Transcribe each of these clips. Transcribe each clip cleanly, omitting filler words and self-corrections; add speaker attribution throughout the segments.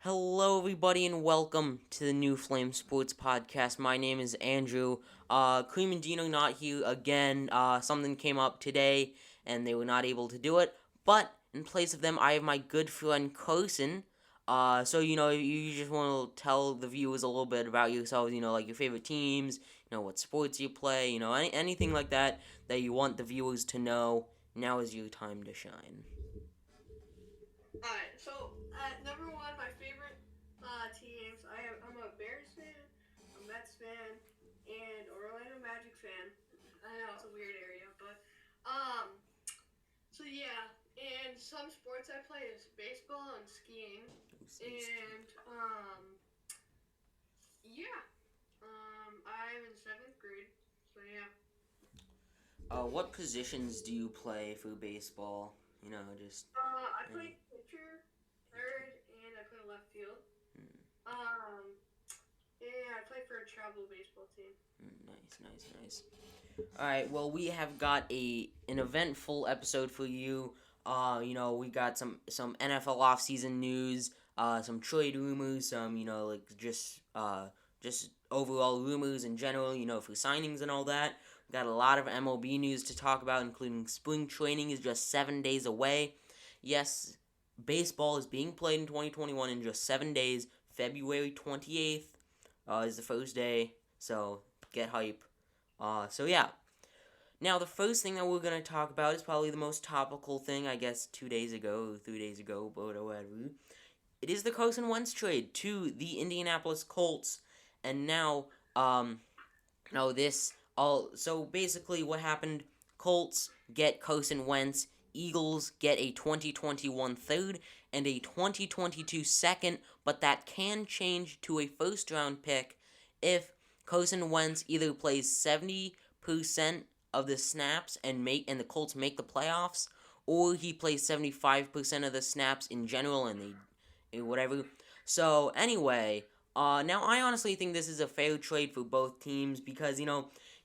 Speaker 1: Hello, everybody, and welcome to the New Flame Sports Podcast. My name is Andrew. Cream and Dino not here again. Something came up today, and they were not able to do it. But in place of them, I have my good friend Carson. You just want to tell the viewers a little bit about yourselves. Like your favorite teams. What sports you play. Anything like that you want the viewers to know. Now is your time to shine.
Speaker 2: Alright, so number one, my favorite teams. I'm a Bears fan, a Mets fan, and Orlando Magic fan. I know it's a weird area, but um, so yeah. And some sports I play is baseball and skiing, and yeah. I'm in seventh grade, so yeah.
Speaker 1: What positions do you play for baseball? Just
Speaker 2: I
Speaker 1: any.
Speaker 2: play pitcher, third, and I play left field.
Speaker 1: Mm,
Speaker 2: Um, yeah, I play for a travel baseball team.
Speaker 1: nice. All right. Well, we have got an eventful episode for you. We got some NFL offseason news, some trade rumors, some just overall rumors in general. For signings and all that. We got a lot of MLB news to talk about, including spring training is just 7 days away. Yes, baseball is being played in 2021 in just 7 days. February 28th is the first day, so get hype. Yeah. Now, the first thing that we're going to talk about is probably the most topical thing, I guess, 2 days ago, or 3 days ago, but whatever. It is the Carson Wentz trade to the Indianapolis Colts, and so basically what happened, Colts get Carson Wentz, Eagles get a 2021 third and a 2022 second, but that can change to a first round pick if Carson Wentz either plays 70% of the snaps and the Colts make the playoffs, or he plays 75% of the snaps in general and they whatever. So anyway, now I honestly think this is a fair trade for both teams because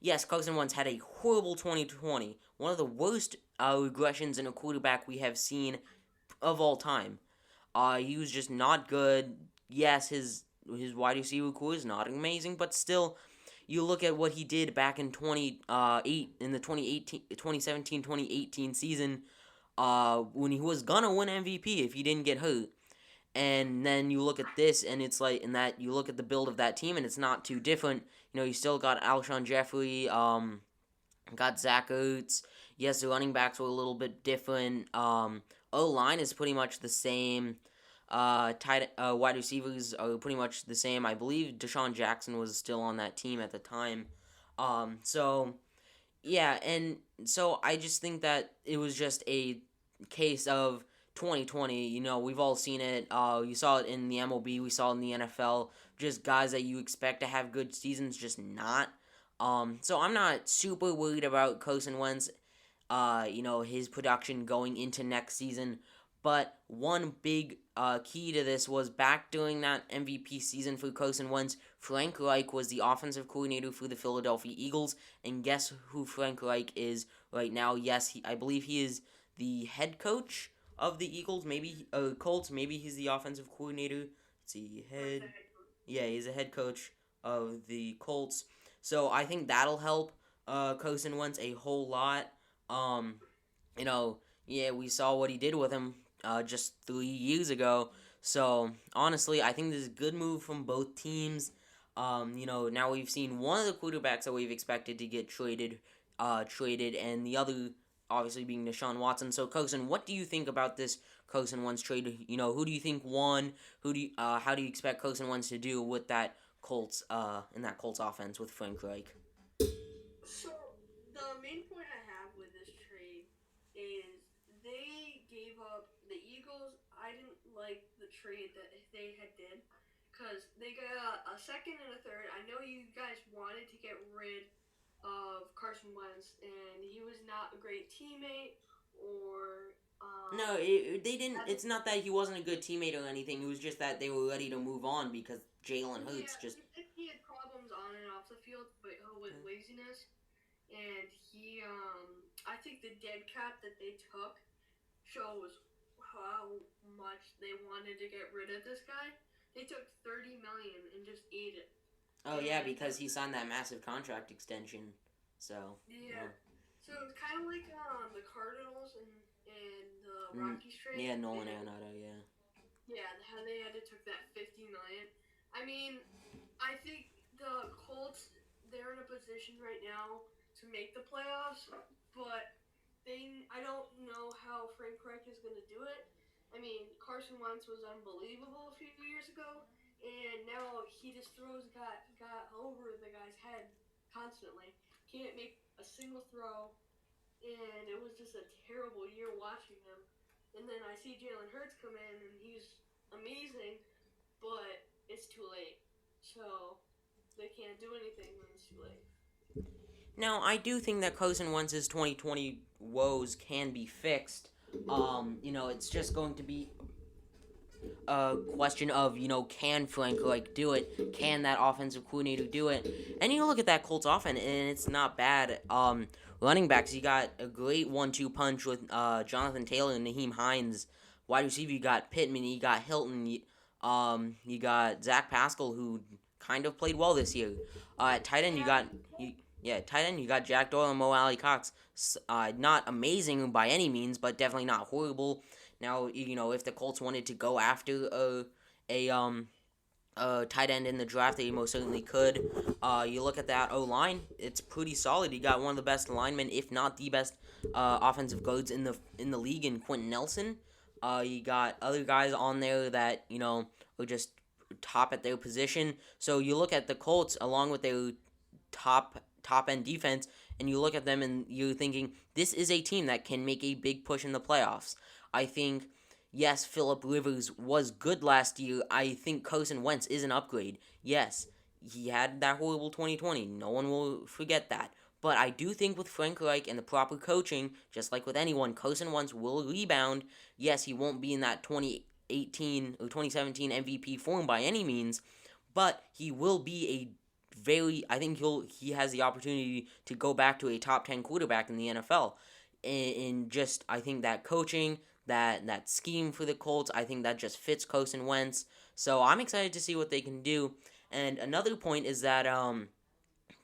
Speaker 1: yes, Carson Wentz had a horrible 2020, one of the worst regressions in a quarterback we have seen of all time. He was just not good. Yes, his wide receiver core is not amazing, but still, you look at what he did back in 2017 season, when he was gonna win MVP if he didn't get hurt. And then you look at this, and it's like, in that you look at the build of that team, and it's not too different. You still got Alshon Jeffrey, got Zach Ertz. Yes, the running backs were a little bit different. O-line is pretty much the same. Wide receivers are pretty much the same. I believe Deshaun Jackson was still on that team at the time. So yeah, and so I just think that it was just a case of 2020. We've all seen it. You saw it in the MLB. We saw it in the NFL. Just guys that you expect to have good seasons, just not. So I'm not super worried about Carson Wentz, his production going into next season. But one big key to this was back during that MVP season for Carson Wentz, Frank Reich was the offensive coordinator for the Philadelphia Eagles. And guess who Frank Reich is right now? Yes, I believe he is the head coach of the Eagles, maybe Colts. Maybe he's the offensive coordinator. Let's see, yeah, he's a head coach of the Colts. So I think that'll help Carson Wentz a whole lot. Um, yeah, we saw what he did with him just 3 years ago. So honestly, I think this is a good move from both teams. Now we've seen one of the quarterbacks that we've expected to get traded, and the other obviously being Deshaun Watson. So Carson, what do you think about this Carson Wentz trade? Who do you think won? How do you expect Carson Wentz to do with that Colts in that Colts offense with Frank Reich?
Speaker 2: So the main point I have with this trade is they gave up the Eagles. I didn't like the trade that they had did because they got a second and a third. I know you guys wanted to get rid of Carson Wentz, and he was not a great teammate or
Speaker 1: No, they didn't. It's not that he wasn't a good teammate or anything. It was just that they were ready to move on because Jalen Hurts
Speaker 2: yeah,
Speaker 1: just.
Speaker 2: he had problems on and off the field, but with laziness. And I think the dead cap that they took shows how much they wanted to get rid of this guy. they took 30 million and just ate it.
Speaker 1: Oh yeah,
Speaker 2: And
Speaker 1: because he signed that massive contract extension. So
Speaker 2: yeah,
Speaker 1: yeah,
Speaker 2: so it's kind of like the Cardinals and the
Speaker 1: mm,
Speaker 2: Rockies trade.
Speaker 1: yeah,
Speaker 2: They
Speaker 1: Nolan
Speaker 2: had
Speaker 1: Arenado, yeah.
Speaker 2: yeah, how they had to took that 50 million. I mean, I think the Colts they're in a position right now to make the playoffs, but I don't know how Frank Reich is going to do it. I mean, Carson Wentz was unbelievable a few years ago, and now he just got over the guy's head constantly. Can't make a single throw, and it was just a terrible year watching him. And then I see Jalen Hurts come in, and he's amazing, but it's too late. So they can't do anything when it's too late.
Speaker 1: Now, I do think that Carson Wentz's 2020 woes can be fixed. It's just going to be a question of, can Frank Reich do it? Can that offensive coordinator do it? And you look at that Colts offense, and it's not bad. Running backs, you got a great 1-2 punch with Jonathan Taylor and Naheem Hines. Wide receiver, you got Pittman, you got Hilton, you got Zach Pascal, who kind of played well this year. At tight end, tight end, you got Jack Doyle and Mo Alley Cox. Not amazing by any means, but definitely not horrible. Now, if the Colts wanted to go after a tight end in the draft, they most certainly could. You look at that O line; it's pretty solid. You got one of the best linemen, if not the best, offensive guards in the league in Quentin Nelson. You got other guys on there that are just top at their position. So you look at the Colts along with their top end defense, and you look at them and you're thinking this is a team that can make a big push in the playoffs. I think, yes, Philip Rivers was good last year. I think Carson Wentz is an upgrade. Yes, he had that horrible 2020. No one will forget that. But I do think with Frank Reich and the proper coaching, just like with anyone, Carson Wentz will rebound. Yes, he won't be in that 2018 or 2017 MVP form by any means, but he will be I think he has the opportunity to go back to a top 10 quarterback in the NFL. In just, I think that coaching, that scheme for the Colts, I think that just fits Carson Wentz. So I'm excited to see what they can do. And another point is that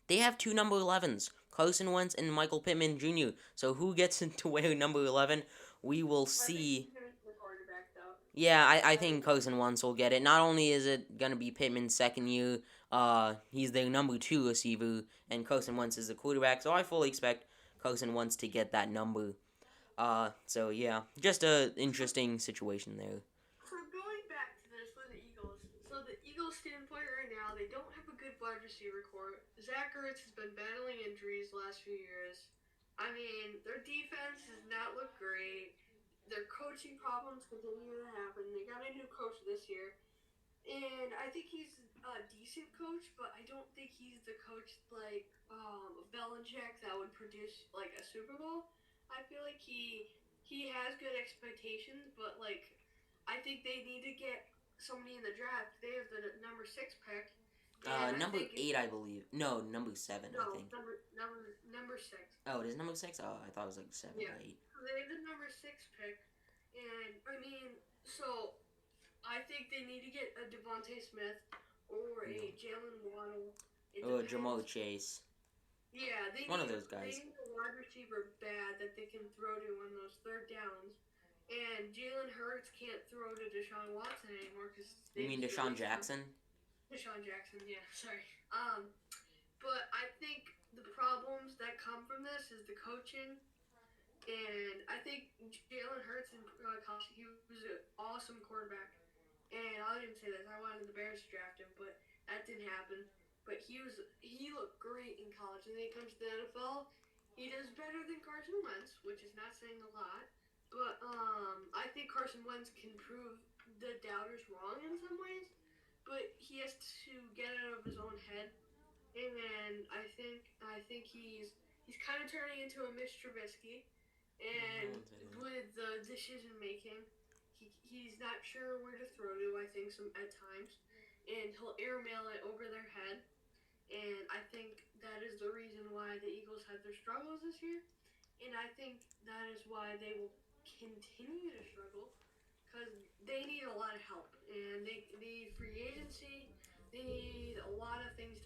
Speaker 1: they have two number 11s, Carson Wentz and Michael Pittman Jr. So who gets to wear number 11? We will
Speaker 2: I think
Speaker 1: see.
Speaker 2: the quarterback though.
Speaker 1: Yeah, I
Speaker 2: I
Speaker 1: think Carson Wentz will get it. Not only is it gonna be Pittman's second year, he's their number 2 receiver, and Carson Wentz is the quarterback. So I fully expect Carson Wentz to get that number. So yeah, just a interesting situation there.
Speaker 2: So going back to this with the Eagles, so the Eagles standpoint right now, they don't have a good wide receiver core. Zach Ertz has been battling injuries the last few years. I mean, their defense does not look great. Their coaching problems continue to happen. They got a new coach this year, and I think he's a decent coach, but I don't think he's the coach like Belichick that would produce like a Super Bowl. I feel like he has good expectations, but like I think they need to get somebody in the draft. They have the number 6 pick, and I
Speaker 1: Number
Speaker 2: think if
Speaker 1: 8, I believe. No, number 7, I
Speaker 2: no
Speaker 1: think.
Speaker 2: number 6.
Speaker 1: Oh, it is number 6. Oh, I thought it was like 7
Speaker 2: Yeah,
Speaker 1: or 8.
Speaker 2: they have the number 6 pick, and I mean so I think they need to get a Devontae Smith or
Speaker 1: No.
Speaker 2: a Jalen Waddle. It
Speaker 1: Oh, Jamal
Speaker 2: depends.
Speaker 1: Chase.
Speaker 2: Yeah,
Speaker 1: One of those guys.
Speaker 2: they need a wide receiver bad that they can throw to on those third downs. And Jalen Hurts can't throw to Deshaun Watson anymore because
Speaker 1: You
Speaker 2: they
Speaker 1: mean
Speaker 2: just
Speaker 1: Deshaun
Speaker 2: released him.
Speaker 1: Jackson?
Speaker 2: Deshaun Jackson, yeah, sorry. But I think the problems that come from this is the coaching. And I think Jalen Hurts in college, he was an awesome quarterback. And I'll even say this: I wanted the Bears to draft him, but that didn't happen. But he looked great in college, and then he comes to the NFL. He does better than Carson Wentz, which is not saying a lot. But I think Carson Wentz can prove the doubters wrong in some ways. But he has to get out of his own head, and I think he's kind of turning into a Mitch Trubisky, and with the decision making, he's not sure where to throw to. I think some at times, and he'll airmail it over their head. And I think that is the reason why the Eagles had their struggles this year. And I think that is why they will continue to struggle because they need a lot of help and they need free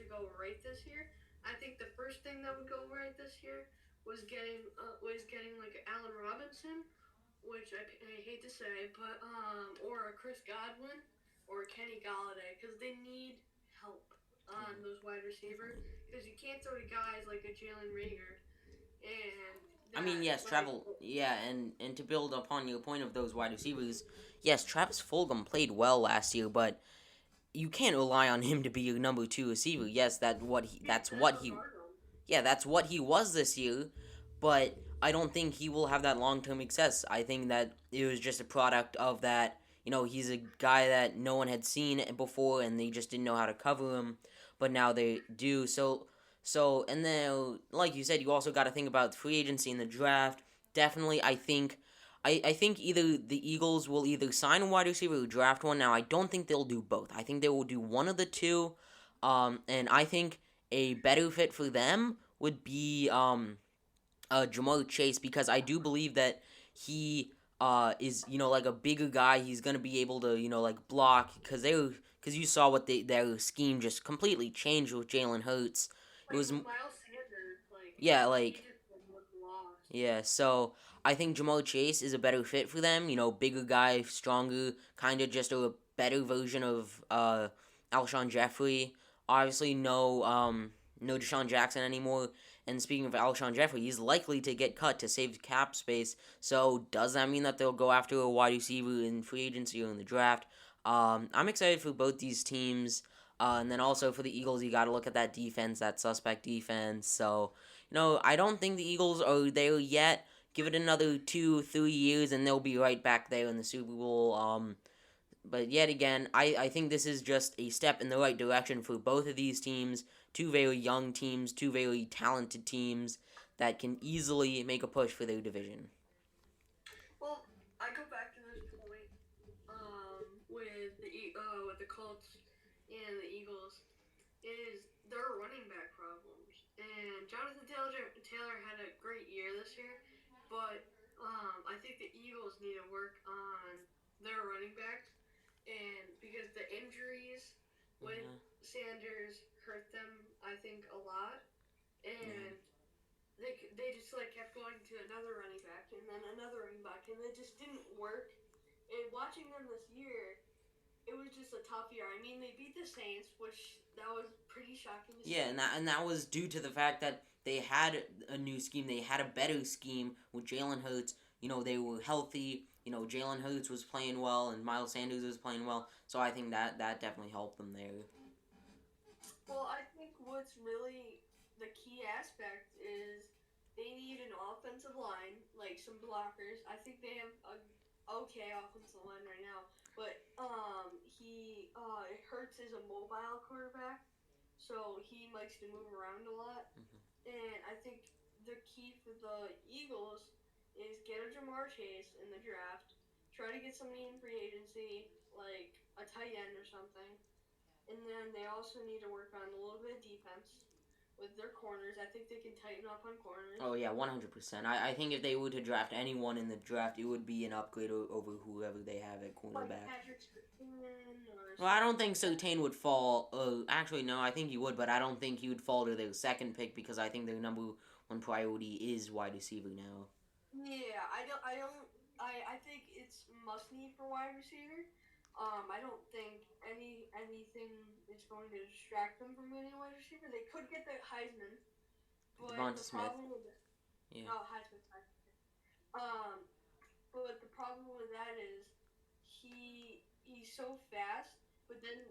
Speaker 2: go right this year. I think the first thing that would go right this year was getting like Allen Robinson, which I hate to say, but or a Chris Godwin or a Kenny Galladay because they need help on those wide receivers because you can't throw to guys like a Jalen Rager and
Speaker 1: I mean,
Speaker 2: that
Speaker 1: yes,
Speaker 2: like
Speaker 1: Travel. Yeah, and to build upon your point of those wide receivers, yes, Travis Fulgham played well last year, but you can't rely on him to be your number two receiver. Yes, that's
Speaker 2: that's
Speaker 1: what
Speaker 2: what's
Speaker 1: he
Speaker 2: hard on.
Speaker 1: yeah, that's what he was this year, but I don't think he will have that long term success. I think that it was just a product of that. He's a guy that no one had seen before, and they just didn't know how to cover him, but now they do. And then, like you said, you also got to think about free agency in the draft. Definitely, I think either the Eagles will either sign a wide receiver or draft one. Now, I don't think they'll do both. I think they will do one of the two. And I think a better fit for them would be Jamar Chase because I do believe that he is like a bigger guy. He's gonna be able to like block because you saw what their scheme just completely changed with Jalen Hurts. It
Speaker 2: Like
Speaker 1: was
Speaker 2: with Miles Sanders, like
Speaker 1: yeah
Speaker 2: he
Speaker 1: like
Speaker 2: just looked lost.
Speaker 1: yeah, so I think Jamal Chase is a better fit for them. Bigger guy, stronger, kind of just a better version of Alshon Jeffrey. Obviously, no Deshaun Jackson anymore. And speaking of Alshon Jeffrey, he's likely to get cut to save cap space. So does that mean that they'll go after a wide receiver in free agency or in the draft? I'm excited for both these teams. And then also for the Eagles, you got to look at that defense, that suspect defense. So I don't think the Eagles are there yet. Give it another 2, 3 years, and they'll be right back there in the Super Bowl. But yet again, I think this is just a step in the right direction for both of these teams. Two very young teams, two very talented teams that can easily make a push for their division.
Speaker 2: Well, I go back to this point with the Colts and the Eagles is their running back problems. And Jonathan Taylor had a great year this year, but I think the Eagles need to work on their running backs, and because the injuries with
Speaker 1: Yeah,
Speaker 2: Sanders hurt them, I think a lot,
Speaker 1: yeah.
Speaker 2: and they just like kept going to another running back and then another running back, and it just didn't work. And watching them this year, it was just a tough year. I mean, they beat the Saints, which that was pretty shocking to
Speaker 1: Yeah,
Speaker 2: see.
Speaker 1: and that was due to the fact that they had a new scheme. They had a better scheme with Jalen Hurts. They were healthy. Jalen Hurts was playing well, and Miles Sanders was playing well. So I think that definitely helped them there.
Speaker 2: Well, I think what's really the key aspect is they need an offensive line, like some blockers. I think they have a okay offensive line right now, but he Hurts is a mobile quarterback, so he likes to move around a lot.
Speaker 1: Mm-hmm.
Speaker 2: And I think the key for the Eagles is get a Jamar Chase in the draft, try to get somebody in free agency, like a tight end or something, and then they also need to work on a little bit of defense with their corners. I think they can tighten up on corners.
Speaker 1: Oh yeah, 100%. I think if they were to draft anyone in the draft, it would be an upgrade over whoever they have at
Speaker 2: Like
Speaker 1: cornerback.
Speaker 2: Patrick Surtain or
Speaker 1: Well, I don't
Speaker 2: something
Speaker 1: think
Speaker 2: like that.
Speaker 1: Surtain would fall. Actually, no, I think he would, but I don't think he would fall to their second pick because I think their number one priority is wide receiver now.
Speaker 2: Yeah, I think it's must need for wide receiver. I don't think anything is going to distract them from getting a wide receiver. They could get the Heisman, but
Speaker 1: Devonta
Speaker 2: the
Speaker 1: Smith.
Speaker 2: problem with
Speaker 1: Yeah.
Speaker 2: oh Heisman, but the problem with that is he's so fast. But then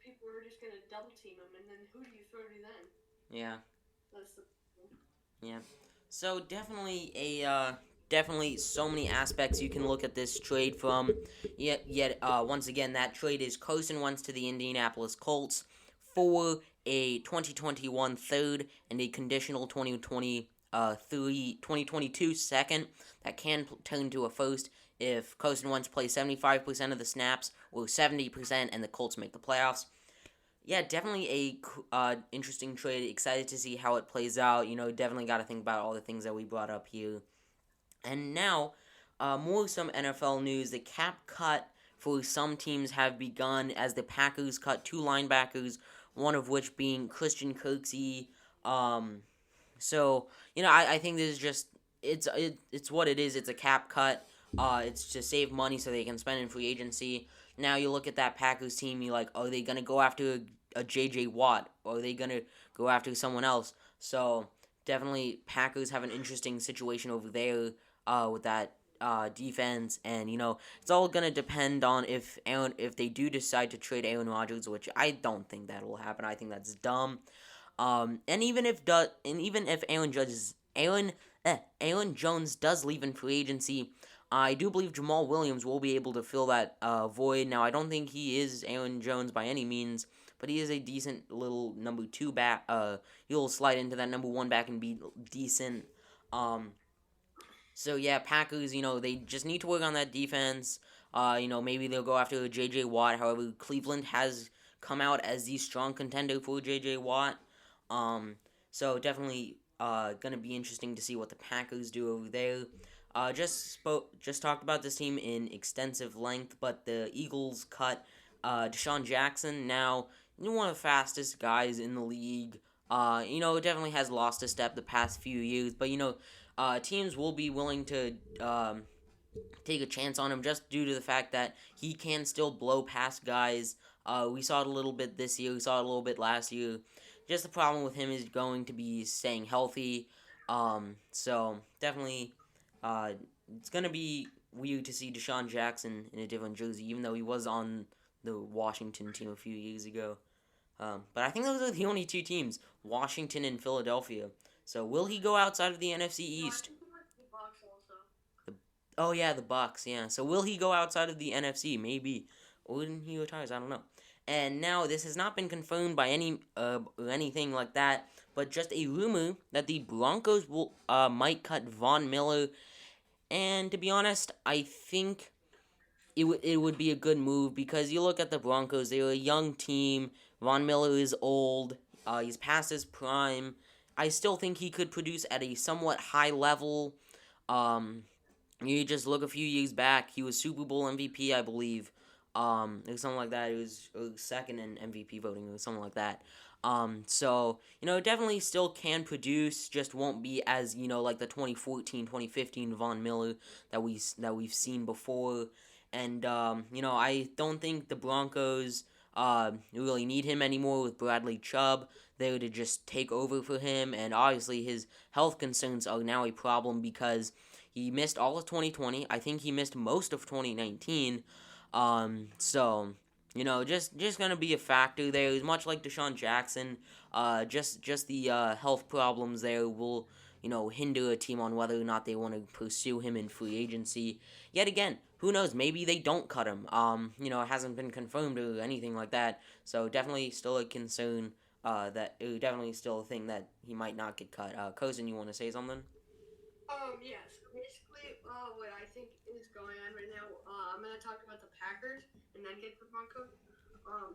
Speaker 2: people are just gonna double team him, and then who do you throw to then?
Speaker 1: Yeah.
Speaker 2: That's the
Speaker 1: Yeah. So definitely so many aspects you can look at this trade from. Yet once again that trade is Carson Wentz to the Indianapolis Colts for a 2021 third and a conditional 2022 second that can turn to a first if Carson Wentz plays 75% of the snaps or 70% and the Colts make the playoffs. Yeah, definitely a interesting trade. Excited to see how it plays out. Definitely got to think about all the things that we brought up here. And now, more some NFL news. The cap cut for some teams have begun as the Packers cut two linebackers, one of which being Christian Kirksey. Um, so I think this is just it's what it is. It's a cap cut. It's to save money so they can spend in free agency. Now you look at that Packers team. You like, are they gonna go after a J.J. Watt, or are they gonna go after someone else? So definitely Packers have an interesting situation over there with that defense, and it's all gonna depend on if they do decide to trade Aaron Rodgers, which I don't think that will happen. I think that's dumb. And even if Aaron Jones does leave in free agency, I do believe Jamal Williams will be able to fill that void. Now, I don't think he is Aaron Jones by any means, but he is a decent little number two back. He'll slide into that number one back and be decent. Um, so yeah, Packers, they just need to work on that defense. Maybe they'll go after J.J. Watt. However, Cleveland has come out as the strong contender for J.J. Watt. Um, so definitely gonna be interesting to see what the Packers do over there. Just talked about this team in extensive length, but the Eagles cut Deshaun Jackson. Now, one of the fastest guys in the league. Definitely has lost a step the past few years, but teams will be willing to take a chance on him just due to the fact that he can still blow past guys. We saw it a little bit this year. We saw it a little bit last year. Just the problem with him is going to be staying healthy. So definitely, uh, it's gonna be weird to see Deshaun Jackson in a different jersey, even though he was on the Washington team a few years ago. But I think those are the only two teams, Washington and Philadelphia. So will he go outside of the NFC
Speaker 2: No, I
Speaker 1: East?
Speaker 2: think he went to the Bucks also.
Speaker 1: The, oh yeah, the Bucks. Yeah. So will he go outside of the NFC? Maybe. Or when he retires, I don't know. And now this has not been confirmed by or anything like that, but just a rumor that the Broncos will might cut Von Miller. And to be honest, I think it would be a good move because you look at the Broncos; they're a young team. Von Miller is old. He's past his prime. I still think he could produce at a somewhat high level. Um, you just look a few years back; he was Super Bowl MVP, I believe. It was something like that. It was second in MVP voting. It was something like that. So definitely still can produce, just won't be as like the 2014, 2015 Von Miller that we've seen before. And I don't think the Broncos really need him anymore with Bradley Chubb there to just take over for him. And obviously his health concerns are now a problem because he missed all of 2020. I think he missed most of 2019. So just gonna be a factor there. It's much like Deshaun Jackson. Just the health problems there will hinder a team on whether or not they want to pursue him in free agency. Yet again, who knows? Maybe they don't cut him. It hasn't been confirmed or anything like that. So definitely still a concern. Definitely still a thing that he might not get cut. Cousin, you want to say something?
Speaker 2: Yeah. So basically, what I think is going on right now, I'm gonna talk about the Packers and then get to the Broncos.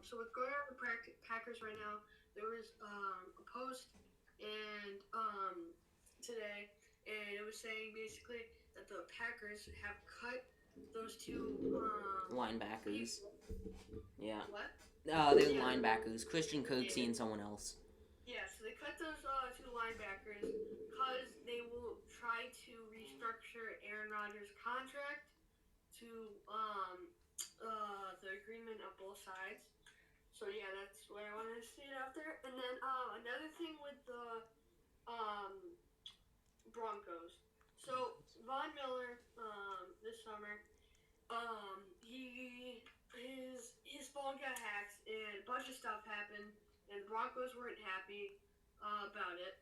Speaker 2: So what's going on with the Packers right now? There was a post and today, and it was saying basically that the Packers have cut those two
Speaker 1: Linebackers.
Speaker 2: people.
Speaker 1: Yeah.
Speaker 2: What?
Speaker 1: They're
Speaker 2: Yeah,
Speaker 1: linebackers. Christian Kirksey
Speaker 2: yeah.
Speaker 1: and someone else.
Speaker 2: Yeah, so they cut those two linebackers because they will try to restructure Aaron Rodgers' contract to the agreement of both sides. So yeah, that's what I wanted to see it out there. And then another thing with the um, Broncos. So Von Miller this summer, his phone got hacked and a bunch of stuff happened, and the Broncos weren't happy about it.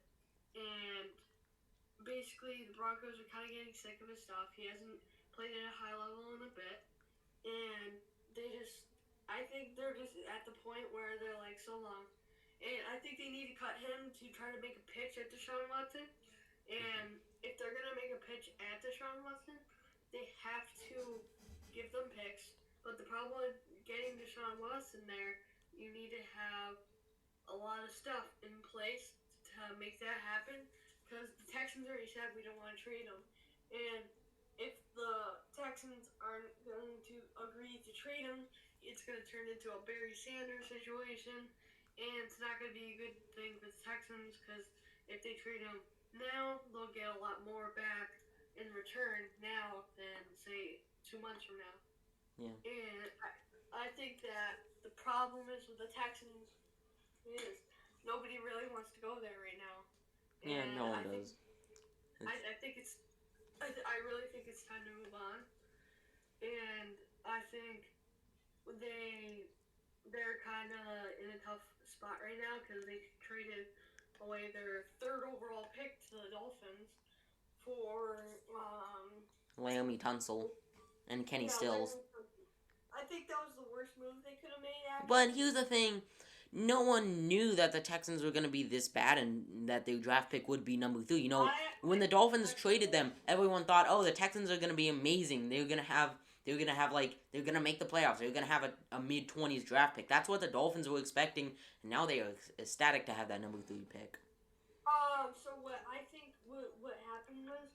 Speaker 2: And basically, the Broncos are kind of getting sick of his stuff. He hasn't played at a high level in a bit, and I think they're just at the point where they're like, so long. And I think they need to cut him to try to make a pitch at Deshaun Watson. And if they're gonna make a pitch at Deshaun Watson, they have to give them picks. But the problem with getting Deshaun Watson there, you need to have a lot of stuff in place to make that happen. Because the Texans already said we don't want to trade him, and if the Texans aren't going to agree to trade him, it's going to turn into a Barry Sanders situation, and it's not going to be a good thing for the Texans because if they trade him now, they'll get a lot more back in return now than say 2 months from now.
Speaker 1: Yeah.
Speaker 2: And I think that the problem is with the Texans is nobody really wants to go there right now,
Speaker 1: Yeah,
Speaker 2: and
Speaker 1: no one does.
Speaker 2: I think it's I really think it's time to move on, and I think they they're kind of in a tough spot right now because they traded away their third overall pick to the Dolphins for
Speaker 1: Laomi Tunsil and Kenny
Speaker 2: yeah,
Speaker 1: Stills.
Speaker 2: Larry. I think that was the worst move they could have made
Speaker 1: But
Speaker 2: actually.
Speaker 1: here's the thing. No one knew that the Texans were going to be this bad and that their draft pick would be number 3. You know,
Speaker 2: I
Speaker 1: when the Dolphins traded them, everyone thought, "Oh, the Texans are going to be amazing. They're going to make the playoffs. They're going to have a mid-20s draft pick." That's what the Dolphins were expecting, and now they are ecstatic to have that number 3 pick.
Speaker 2: so what I think what happened was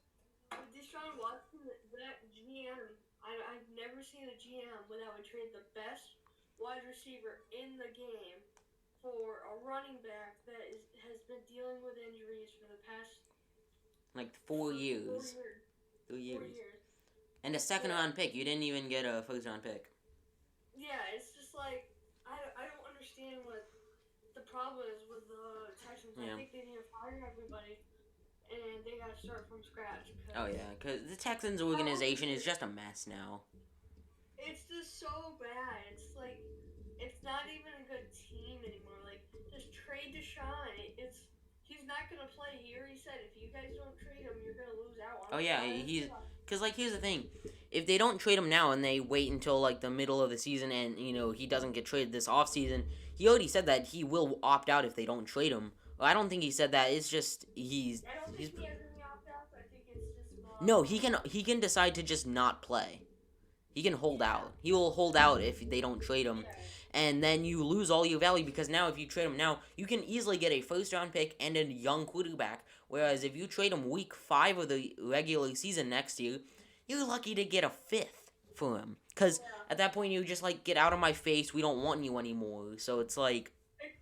Speaker 2: with Deshaun Watson, that GM, I've never seen a GM without would trade the best wide receiver in the game for a running back that has been dealing with injuries for the past
Speaker 1: Like 4
Speaker 2: for 4
Speaker 1: years.
Speaker 2: years.
Speaker 1: 3
Speaker 2: 4
Speaker 1: years.
Speaker 2: years.
Speaker 1: And a second
Speaker 2: Yeah.
Speaker 1: round pick. You didn't even get a first round pick.
Speaker 2: Yeah, it's just like I don't understand what the problem is with the Texans. I
Speaker 1: Yeah.
Speaker 2: think they need to fire everybody and they got to start from scratch
Speaker 1: Oh,
Speaker 2: because
Speaker 1: yeah. Because the Texans
Speaker 2: how
Speaker 1: organization is just a mess now.
Speaker 2: it's just so bad. It's like it's not even a good team anymore. Like just trade Deshaun. He's not gonna play. He already said if you guys don't trade him, you're gonna lose out on
Speaker 1: Oh
Speaker 2: a
Speaker 1: yeah,
Speaker 2: lot of
Speaker 1: he's
Speaker 2: stuff.
Speaker 1: because like here's the thing, if they don't trade him now and they wait until like the middle of the season and he doesn't get traded this off season, he already said that he will opt out if they don't trade him. Well, I don't think he said that. It's just
Speaker 2: I don't
Speaker 1: he's
Speaker 2: think he has any opt outs. I think it's just
Speaker 1: no, he can decide to just not play. He can hold
Speaker 2: yeah,
Speaker 1: out. He will hold out if they don't trade him.
Speaker 2: yeah,
Speaker 1: And then you lose all your value because now if you trade him now, you can easily get a first round pick and a young quarterback. Whereas if you trade him week 5 of the regular season next year, you're lucky to get a fifth for him. Because
Speaker 2: yeah.
Speaker 1: at that point, you just like, get out of my face. We don't want you anymore. So it's like,
Speaker 2: It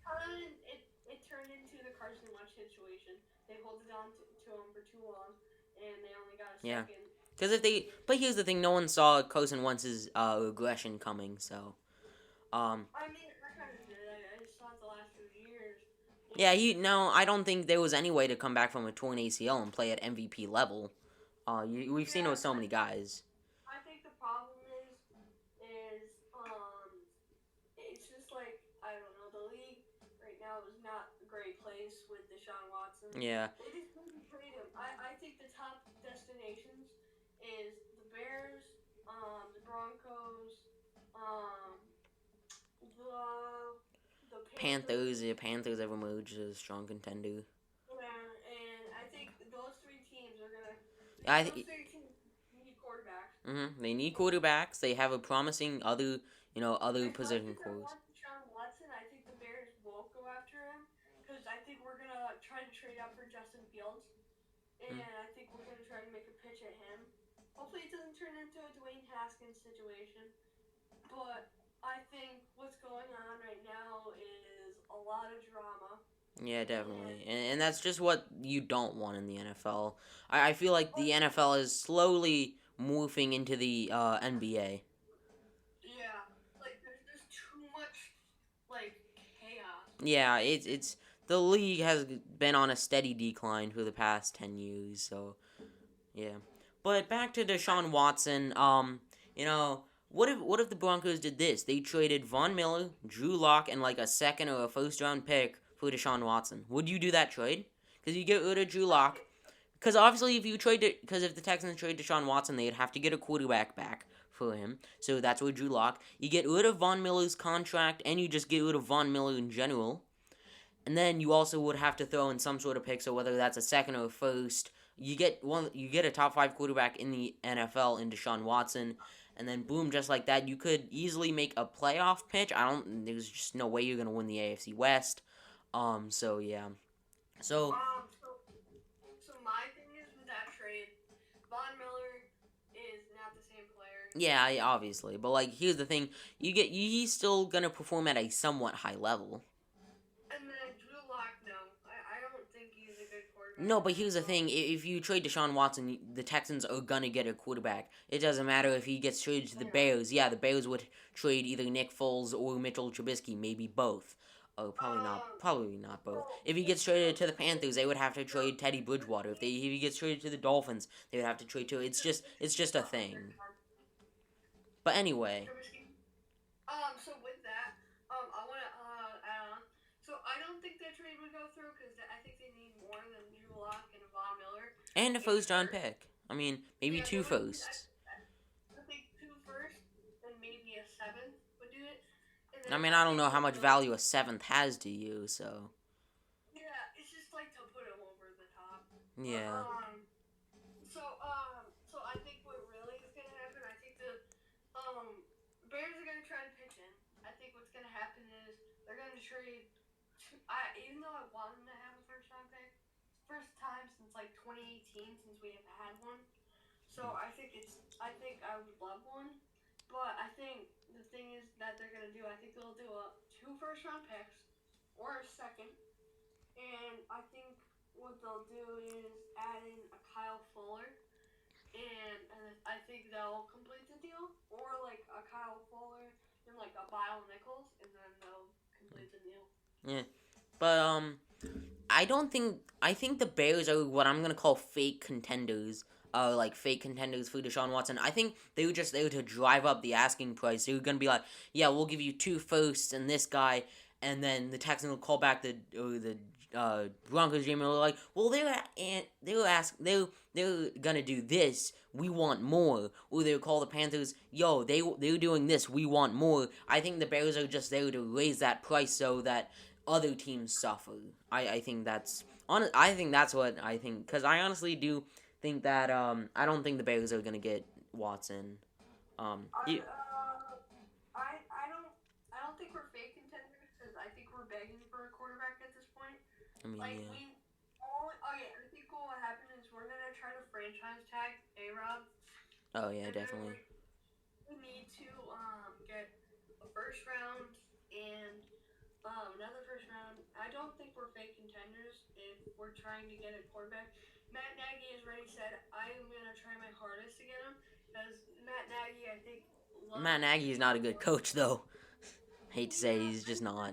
Speaker 2: turned into the Carson Wentz situation. They hold it on to him for too long, and they only got a
Speaker 1: yeah.
Speaker 2: second.
Speaker 1: Because if they. But here's the thing, no one saw Carson Wentz's regression coming. So.
Speaker 2: I mean, I kind of did. I just saw it the last few years,
Speaker 1: Yeah,
Speaker 2: and
Speaker 1: no, I don't think there was any way to come back from a torn ACL and play at MVP level. We've seen it
Speaker 2: yeah,
Speaker 1: with so many guys.
Speaker 2: I think the problem is it's just like I don't know. The league right now is not a great place with Deshaun Watson.
Speaker 1: Yeah,
Speaker 2: They just need to trade him. I think the top destinations is the Bears, the Broncos, um, the Panthers.
Speaker 1: Panthers. Yeah, Panthers have emerged as a strong contender.
Speaker 2: Yeah, and I think those three teams are gonna. Those
Speaker 1: I
Speaker 2: three teams need quarterbacks.
Speaker 1: They need quarterbacks. They have a promising other
Speaker 2: As much
Speaker 1: position
Speaker 2: as I
Speaker 1: cores.
Speaker 2: want Deshaun Watson, I think the Bears will go after him because I think we're gonna try to trade up for Justin Fields, and
Speaker 1: Mm.
Speaker 2: I think we're gonna try to make a pitch at him. Hopefully, it doesn't turn into a Dwayne Haskins situation. But I think what's going on right now is a lot of drama.
Speaker 1: Yeah,
Speaker 2: And
Speaker 1: definitely, and that's just what you don't want in the NFL. I feel like
Speaker 2: but
Speaker 1: the NFL is slowly morphing into the NBA.
Speaker 2: yeah, like there's just too much like chaos.
Speaker 1: Yeah, it's the league has been on a steady decline for the past 10 years. So yeah, but back to Deshaun Watson. What if the Broncos did this? They traded Von Miller, Drew Lock, and like a second or a first round pick for Deshaun Watson. Would you do that trade? Because you get rid of Drew
Speaker 2: I
Speaker 1: Lock.
Speaker 2: think
Speaker 1: Because obviously, if you trade it, because if the Texans trade Deshaun Watson, they'd have to get a quarterback back for him. So that's where Drew Lock. You get rid of Von Miller's contract, and you just get rid of Von Miller in general. And then you also would have to throw in some sort of pick, so whether that's a second or a first, you get a top 5 quarterback in the NFL in Deshaun Watson, and then boom, just like that, you could easily make a playoff pitch. There's just no way you're gonna win the AFC West. So yeah, so
Speaker 2: so my thing is with that trade, Von Miller is not the same player.
Speaker 1: yeah, obviously, but like here's the thing, he's still gonna perform at a somewhat high level. No, but here's the thing: if you trade Deshaun Watson, the Texans are gonna get a quarterback. It doesn't matter if he gets traded to the
Speaker 2: Yeah.
Speaker 1: Bears. Yeah, the Bears would trade either Nick Foles or Mitchell Trubisky, maybe both. Oh, probably not. Probably not both.
Speaker 2: So
Speaker 1: If he
Speaker 2: with
Speaker 1: gets
Speaker 2: the
Speaker 1: traded to the Panthers, they would have to
Speaker 2: the
Speaker 1: trade Teddy Bridgewater. If he gets traded to the Dolphins, they would have to trade too. It's just a thing. But anyway,
Speaker 2: Trubisky. So with that, I want to add on. So I don't think that trade would go through because I think they need more than Drew Lock and Von Miller
Speaker 1: and a
Speaker 2: in
Speaker 1: first round
Speaker 2: first.
Speaker 1: pick. I mean, maybe
Speaker 2: Yeah, they
Speaker 1: two
Speaker 2: would need.
Speaker 1: firsts.
Speaker 2: I think two first and maybe a seventh would do it. And
Speaker 1: I
Speaker 2: then
Speaker 1: mean,
Speaker 2: I
Speaker 1: I don't
Speaker 2: think
Speaker 1: know how
Speaker 2: what
Speaker 1: much
Speaker 2: they'll
Speaker 1: value a seventh has to you, so
Speaker 2: yeah, it's just like to put him over the top. But
Speaker 1: yeah.
Speaker 2: so I think what really is gonna happen, I think the Bears are gonna try to pitch in. I think what's gonna happen is they're gonna trade. Even though I want them to have a first round pick, first time since like 2018 since we have had one. So I think it's. I think I would love one, but I think the thing is that they're gonna do. I think they'll do two first round picks or a second, and I think what they'll do is add in a Kyle Fuller, and I think they'll complete the deal, or like a Kyle Fuller and like a Bile Nichols, and then they'll complete the deal.
Speaker 1: Yeah. But I don't think I think the Bears are what I'm gonna call fake contenders. Like fake contenders for Deshaun Watson. I think they were just there to drive up the asking price. They were gonna be like, yeah, we'll give you two firsts and this guy, and then the Texans will call back the Broncos game and they're like, well, they're gonna do this. We want more. Or they'll call the Panthers, yo, they're doing this. We want more. I think the Bears are just there to raise that price so that other teams suffer. I think that's I think that's what I think because I honestly do think that I don't think the Bears are gonna get Watson.
Speaker 2: I
Speaker 1: You,
Speaker 2: uh I don't think we're fake contenders because I think we're begging for a quarterback at this point.
Speaker 1: I mean
Speaker 2: Like
Speaker 1: yeah.
Speaker 2: we all okay. I think what will happen is we're gonna try to franchise tag A Rob,
Speaker 1: Oh yeah,
Speaker 2: and then
Speaker 1: definitely.
Speaker 2: we need to get a first round and another first round. I don't think we're fake contenders if we're trying to get a quarterback. Matt Nagy has already said I am gonna try my hardest to get him because Matt Nagy I think
Speaker 1: Matt
Speaker 2: loves
Speaker 1: Nagy is not a good coach though. Hate to say
Speaker 2: yeah,
Speaker 1: he's just not.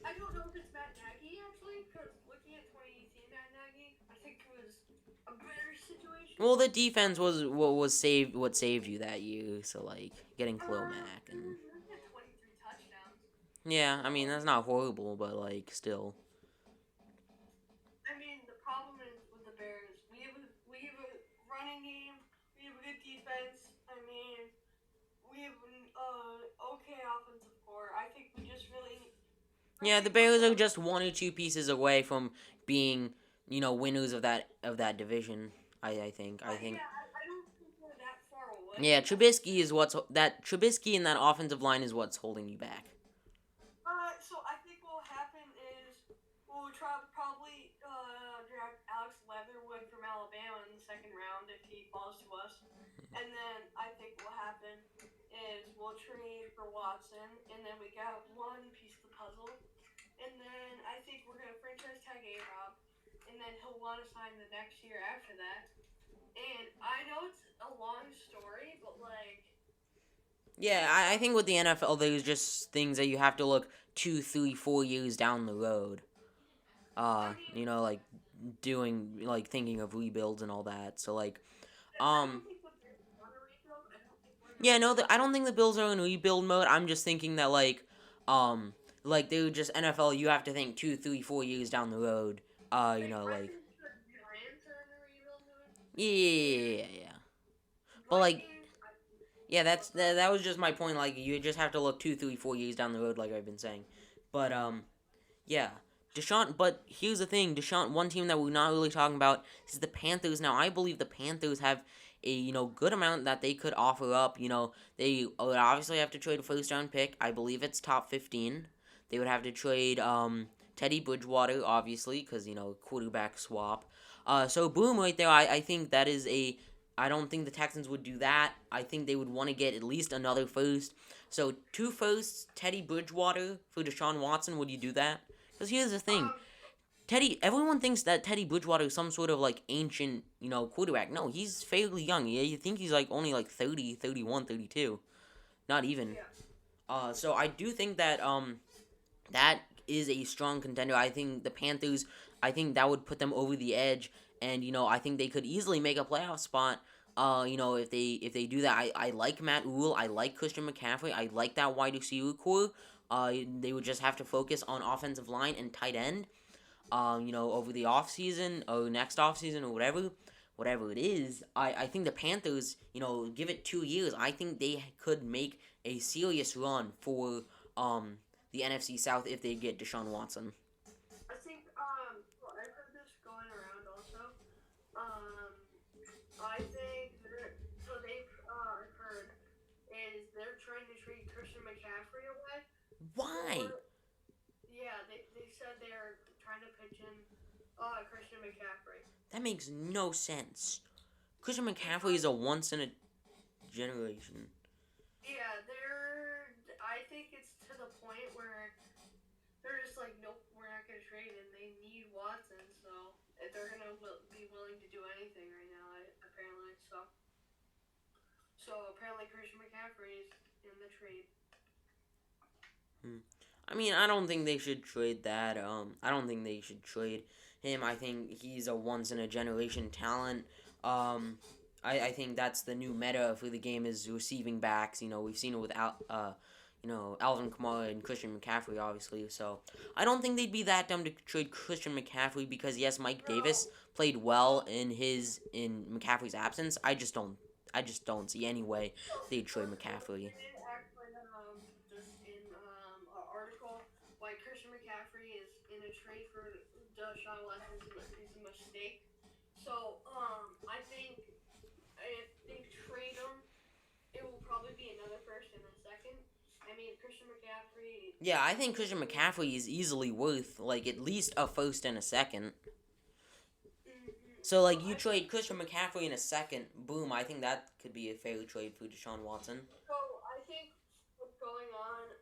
Speaker 2: I don't know if it's Matt Nagy actually, because looking at 2018 Matt Nagy, I think it was a better situation.
Speaker 1: Well, the defense was what saved you that year. So like getting Clomac
Speaker 2: He
Speaker 1: and
Speaker 2: was at 23 touchdowns.
Speaker 1: yeah, I mean
Speaker 2: So
Speaker 1: that's not horrible, but like still.
Speaker 2: I mean, the problem is with the Bears, we have a running game, we have a good defense. I mean, we have an okay offensive core. I think we just really, I
Speaker 1: Yeah, the
Speaker 2: think what
Speaker 1: Bears are
Speaker 2: the
Speaker 1: just one or two pieces away from being, winners of that division. I think.
Speaker 2: I don't think we're that far
Speaker 1: Yeah,
Speaker 2: away.
Speaker 1: Trubisky and that offensive line is what's holding you back.
Speaker 2: So I think what will happen is we'll try probably draft Alex Leatherwood from Alabama in the second round if he falls to us, and then I think what will happen is we'll trade for Watson, and then we got one piece of the puzzle, and then I think we're gonna franchise tag A Rob, and then he'll want to sign the next year after that. And I know it's a long story, but like
Speaker 1: Yeah, I think with the NFL, there's just things that you have to look 2, 3, 4 years down the road.
Speaker 2: I mean
Speaker 1: Like thinking of rebuilds and all that. So like,
Speaker 2: I don't
Speaker 1: um,
Speaker 2: think the Bears want to rebuild. I don't think we're in a
Speaker 1: yeah, no,
Speaker 2: rebuild
Speaker 1: I don't
Speaker 2: mode.
Speaker 1: think the Bills are in rebuild mode. I'm just thinking that like they're just NFL. You have to think 2, 3, 4 years down the road.
Speaker 2: I
Speaker 1: Like
Speaker 2: think the Giants are in a rebuild mode,
Speaker 1: yeah, yeah,
Speaker 2: and
Speaker 1: yeah, yeah, yeah. But like
Speaker 2: Vikings.
Speaker 1: yeah,
Speaker 2: What's up?
Speaker 1: that was just my point. Like you just have to look 2, 3, 4 years down the road, like I've been saying. But yeah, Deshaun. But here's the thing, Deshaun. One team that we're not really talking about is the Panthers. Now I believe the Panthers have a good amount that they could offer up. They would obviously have to trade a first round pick. I believe it's top 15. They would have to trade Teddy Bridgewater, obviously, because quarterback swap. So boom, right there. I think that is a. I don't think the Texans would do that. I think they would want to get at least another first. So two firsts, Teddy Bridgewater for Deshaun Watson. Would you do that? Because here's the thing.
Speaker 2: Um,
Speaker 1: Everyone thinks that Teddy Bridgewater is some sort of like ancient, quarterback. No, he's fairly young. Yeah, you think he's like only like 30, 31, 32. Not even.
Speaker 2: Yeah.
Speaker 1: So I do think that that is a strong contender. I think the Panthers, I think that would put them over the edge, and I think they could easily make a playoff spot. If they do that, I like Matt Rule, I like Christian McCaffrey, I like that wide receiver core. They would just have to focus on offensive line and tight end. Over the off season or next off season or whatever it is. I think the Panthers, give it 2 years. I think they could make a serious run for the NFC South if they get Deshaun Watson.
Speaker 2: I think well, I've heard this going around also. I think so they've heard is they're trying to trade Christian McCaffrey away.
Speaker 1: Why?
Speaker 2: Or yeah, they said they're trying to pitch in Christian McCaffrey.
Speaker 1: That makes no sense. Christian McCaffrey is
Speaker 2: Because
Speaker 1: a once in a generation.
Speaker 2: yeah, I think it's to the point where they're just like, nope, we're not gonna trade, and they need Watson, so they're gonna be willing to do anything right now, apparently. So apparently Christian McCaffrey is in the trade.
Speaker 1: I mean, I don't think they should trade that. I don't think they should trade him. I think he's a once in a generation talent. I think that's the new meta for the game is receiving backs. We've seen it with Alvin Kamara and Christian McCaffrey, obviously. So I don't think they'd be that dumb to trade Christian McCaffrey because yes, Mike Davis played well in McCaffrey's absence. I just don't see any way they'd trade McCaffrey.
Speaker 2: Actually, just in an article, why Christian McCaffrey is in a trade for Deshaun Watson is a mistake. So I think if they trade him, it will probably be another first and a second. I mean, Christian McCaffrey.
Speaker 1: Yeah, I think Christian McCaffrey is easily worth like at least a first and a second. So like you trade Christian McCaffrey in a second, boom. I think that could be a fair trade for Deshaun Watson.
Speaker 2: So I think what's going on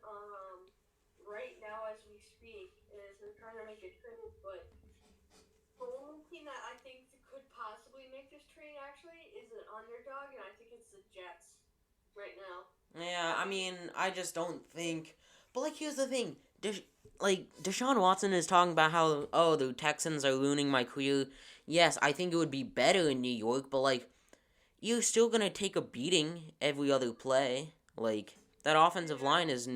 Speaker 2: right now as we speak is they're trying to make a trade, but the only team that I think could possibly make this trade actually is an underdog, and I think it's the Jets right now.
Speaker 1: Yeah, I mean, I just don't think. But like, here's the thing. Deshaun Watson is talking about how the Texans are ruining my career. Yes, I think it would be better in New York, but like, you're still gonna take a beating every other play. Like that offensive line is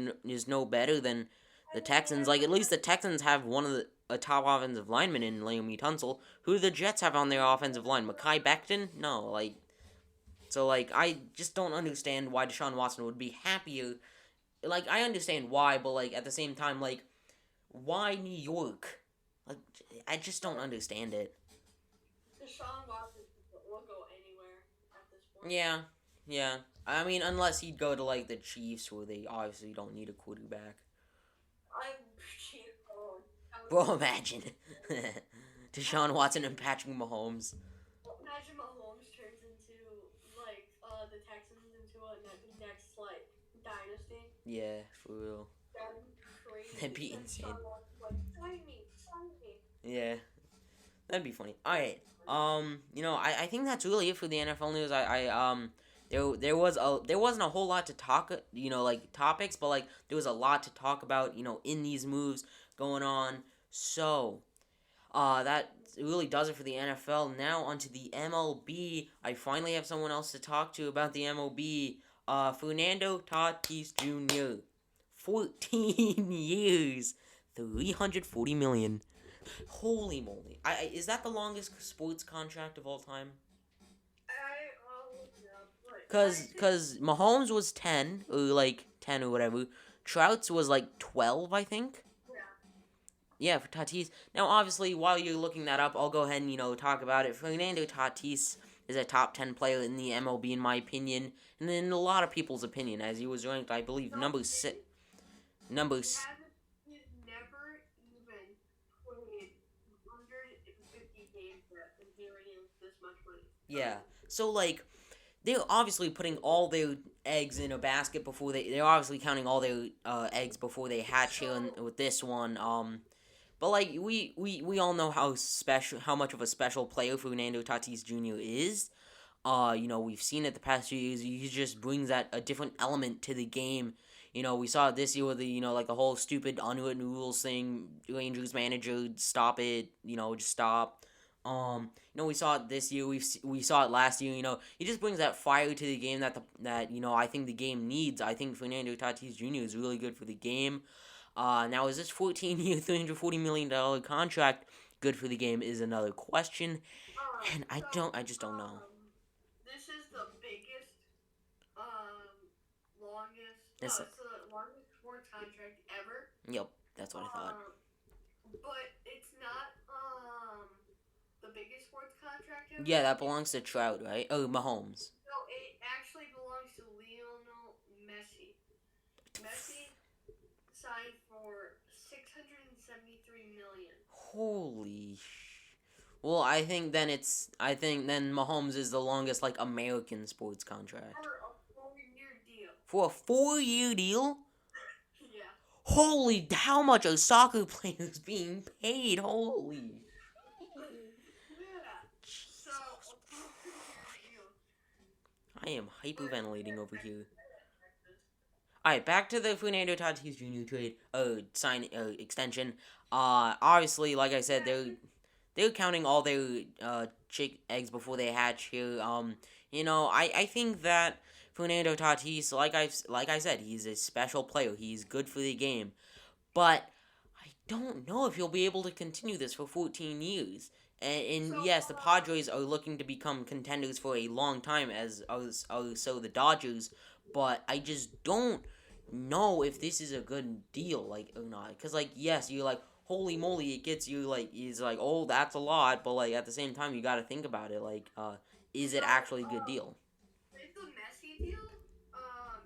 Speaker 1: no better than the Texans. Like at least the Texans have one of a top offensive lineman in Laramie Tunsil. Who do the Jets have on their offensive line? Mekhi Becton? No, like. So like I just don't understand why Deshaun Watson would be happier. Like I understand why, but like at the same time, like why New York? Like I just don't understand it.
Speaker 2: Deshaun Watson will go anywhere at this point.
Speaker 1: Yeah. I mean, unless he'd go to like the Chiefs, where they obviously don't need a quarterback. Bro, imagine Deshaun Watson and Patrick Mahomes.
Speaker 2: Imagine Mahomes turns into like the Texans into a next like dynasty.
Speaker 1: Yeah, for real.
Speaker 2: That'd be crazy.
Speaker 1: That'd be insane.
Speaker 2: Like, sign me.
Speaker 1: Yeah, that'd be funny. All right. I think that's really it for the NFL news. There wasn't a whole lot to talk, like topics, but like there was a lot to talk about, in these moves going on. So, that really does it for the NFL. Now onto the MLB. I finally have someone else to talk to about the MLB. Fernando Tatis Jr. 14 years, $340 million. Holy moly! Is that the longest sports contract of all time? Cause Mahomes was 10 or whatever. Trout's was like 12, I think. Yeah, for Tatis. Now, obviously, while you're looking that up, I'll go ahead and talk about it. Fernando Tatis is a top 10 player in the MLB, in my opinion, and in a lot of people's opinion, as he was ranked, I believe, number 6.
Speaker 2: He's never even played 150 games yet, and he already has this much money.
Speaker 1: Yeah. So like, they're obviously putting all their eggs in a basket before they're obviously counting all their eggs before they hatch here with this one. But like we all know how much of a special player Fernando Tatis Jr. is. We've seen it the past few years. He just brings that a different element to the game. We saw it this year with the like the whole stupid unwritten rules thing. Rangers manager, stop it. Just stop. We saw it this year. We saw it last year. He just brings that fire to the game that I think the game needs. I think Fernando Tatis Jr. is really good for the game. Now is this 14-year, $340 million contract good for the game is another question, and I just don't know.
Speaker 2: This is the biggest, um, longest. No,
Speaker 1: It's
Speaker 2: it's the longest sports contract ever.
Speaker 1: Yep, that's what I thought.
Speaker 2: But it's not the biggest sports contract ever.
Speaker 1: Yeah, that belongs to Trout, right? Oh, Mahomes.
Speaker 2: No, it actually belongs to Lionel Messi. Messi signed for 673 million.
Speaker 1: Holy. Well, I think then Mahomes is the longest like American sports contract.
Speaker 2: For a 4-year deal.
Speaker 1: For a 4-year deal?
Speaker 2: Yeah.
Speaker 1: Holy, how much are soccer players being paid? Holy.
Speaker 2: Yeah. So,
Speaker 1: I am hyperventilating over here. Alright, back to the Fernando Tatis Jr. trade, extension. Obviously, like I said, they're counting all their chick eggs before they hatch here. I think that Fernando Tatis, like I said, he's a special player. He's good for the game, but I don't know if he'll be able to continue this for 14 years. And yes, the Padres are looking to become contenders for a long time, as so the Dodgers. But I just don't know if this is a good deal, like, or not. Because, like, yes, you're like, holy moly, it gets you, like, is like, oh, that's a lot. But, like, at the same time, you gotta think about it. Like, is it actually a good deal?
Speaker 2: With the Messi deal,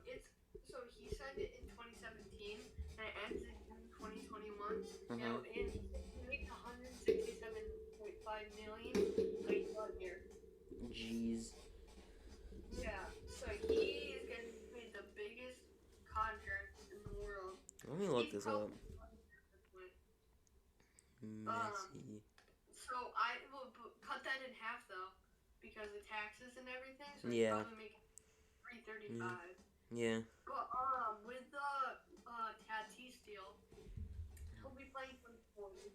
Speaker 2: it's so he signed it in 2017 and it ends in 2021. And he makes 167.5 million a year.
Speaker 1: Jeez.
Speaker 2: Yeah, so he is getting paid the biggest contract in the world.
Speaker 1: Let me look this up.
Speaker 2: Messi. So I will cut that in half though, because of taxes and everything. So
Speaker 1: yeah.
Speaker 2: Probably make $335.
Speaker 1: Yeah.
Speaker 2: But with the Tatis deal, he'll be playing for 40.